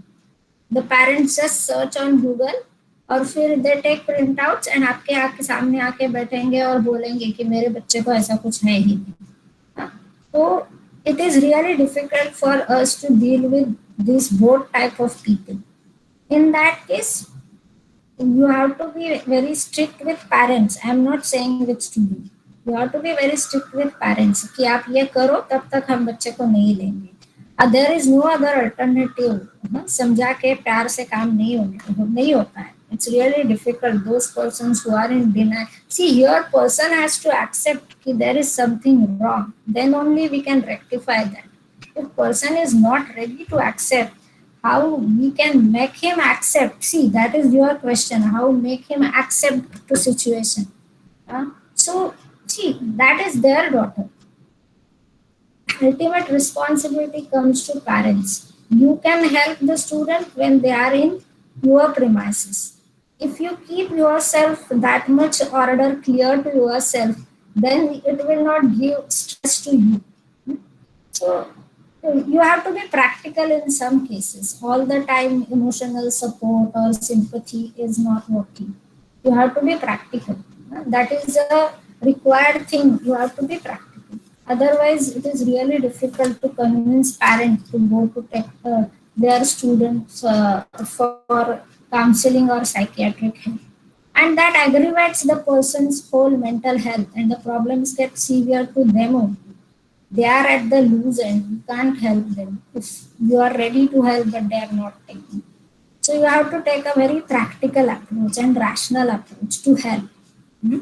The parents just search on Google और फिर they take print outs and आपके आके सामने आके बैठेंगे और बोलेंगे कि मेरे बच्चे को ऐसा कुछ है ही नहीं. हाँ, तो it is really difficult for us to deal with this both type of people. In that case, you have to be very strict with parents. I am not saying with student. You have to be very strict with parents कि आप ये करो तब तक हम बच्चे को नहीं लेंगे. There is no other alternative. समझा के प्यार से काम नहीं होता है. It's really difficult. Those persons who are in denial. See, your person has to accept that there is something wrong. Then only we can rectify that. If person is not ready to accept, how we can make him accept? See, that is your question. How make him accept the situation? So, see, that is their daughter. Ultimate responsibility comes to parents. You can help the student when they are in your premises. If you keep yourself that much order clear to yourself, then it will not give stress to you. So you have to be practical in some cases. All the time emotional support or sympathy is not working. You have to be practical. That is a required thing. You have to be practical. Otherwise, it is really difficult to convince parents to go to take their students for counseling or psychiatric help. And that aggravates the person's whole mental health, and the problems get severe to them only. They are at the loose end. You can't help them if you are ready to help, but they are not taking. So you have to take a very practical approach and rational approach to help. Hmm?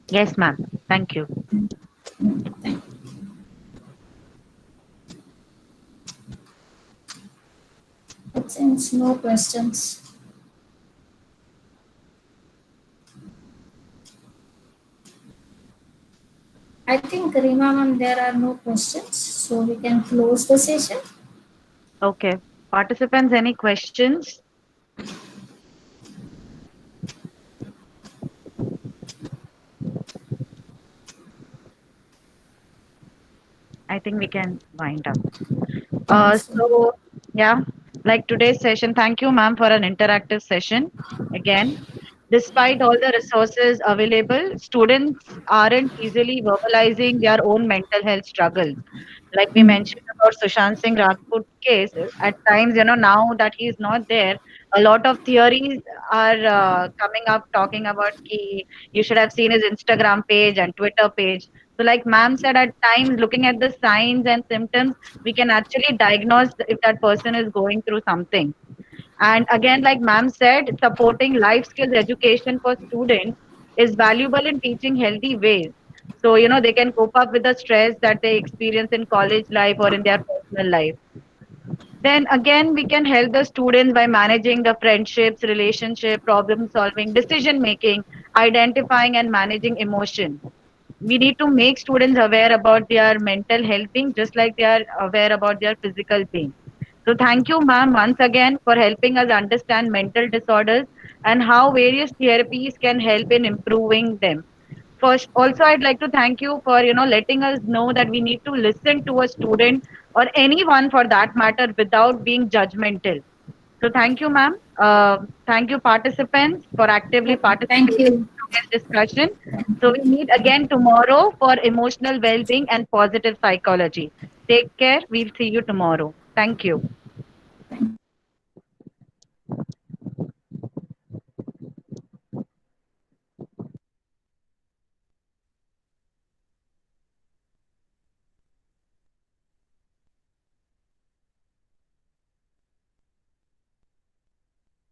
Yes, ma'am. Thank you. Thank you. Since no questions, I think Rima ma'am, there are no questions, so we can close the session. Okay. Participants, any questions? I think we can wind up. So, So, yeah, like today's session, thank you, ma'am, for an interactive session. Again, despite all the resources available, students aren't easily verbalizing their own mental health struggles. Like we mentioned about Sushant Singh Rajput case, at times, now that he's not there, a lot of theories are coming up talking about you should have seen his Instagram page and Twitter page. So, like ma'am said, at times, looking at the signs and symptoms, we can actually diagnose if that person is going through something. And again, like ma'am said, supporting life skills education for students is valuable in teaching healthy ways. So, they can cope up with the stress that they experience in college life or in their personal life. Then again, we can help the students by managing the friendships, relationship, problem solving, decision making, identifying and managing emotion. We need to make students aware about their mental health being just like they are aware about their physical being. So thank you, ma'am, once again for helping us understand mental disorders and how various therapies can help in improving them. First, also, I'd like to thank you for letting us know that we need to listen to a student or anyone for that matter without being judgmental. So thank you, ma'am. Thank you, participants, for actively thank participating you. in today's discussion. So we meet again tomorrow for emotional well-being and positive psychology. Take care. We'll see you tomorrow. Thank you. Thank you.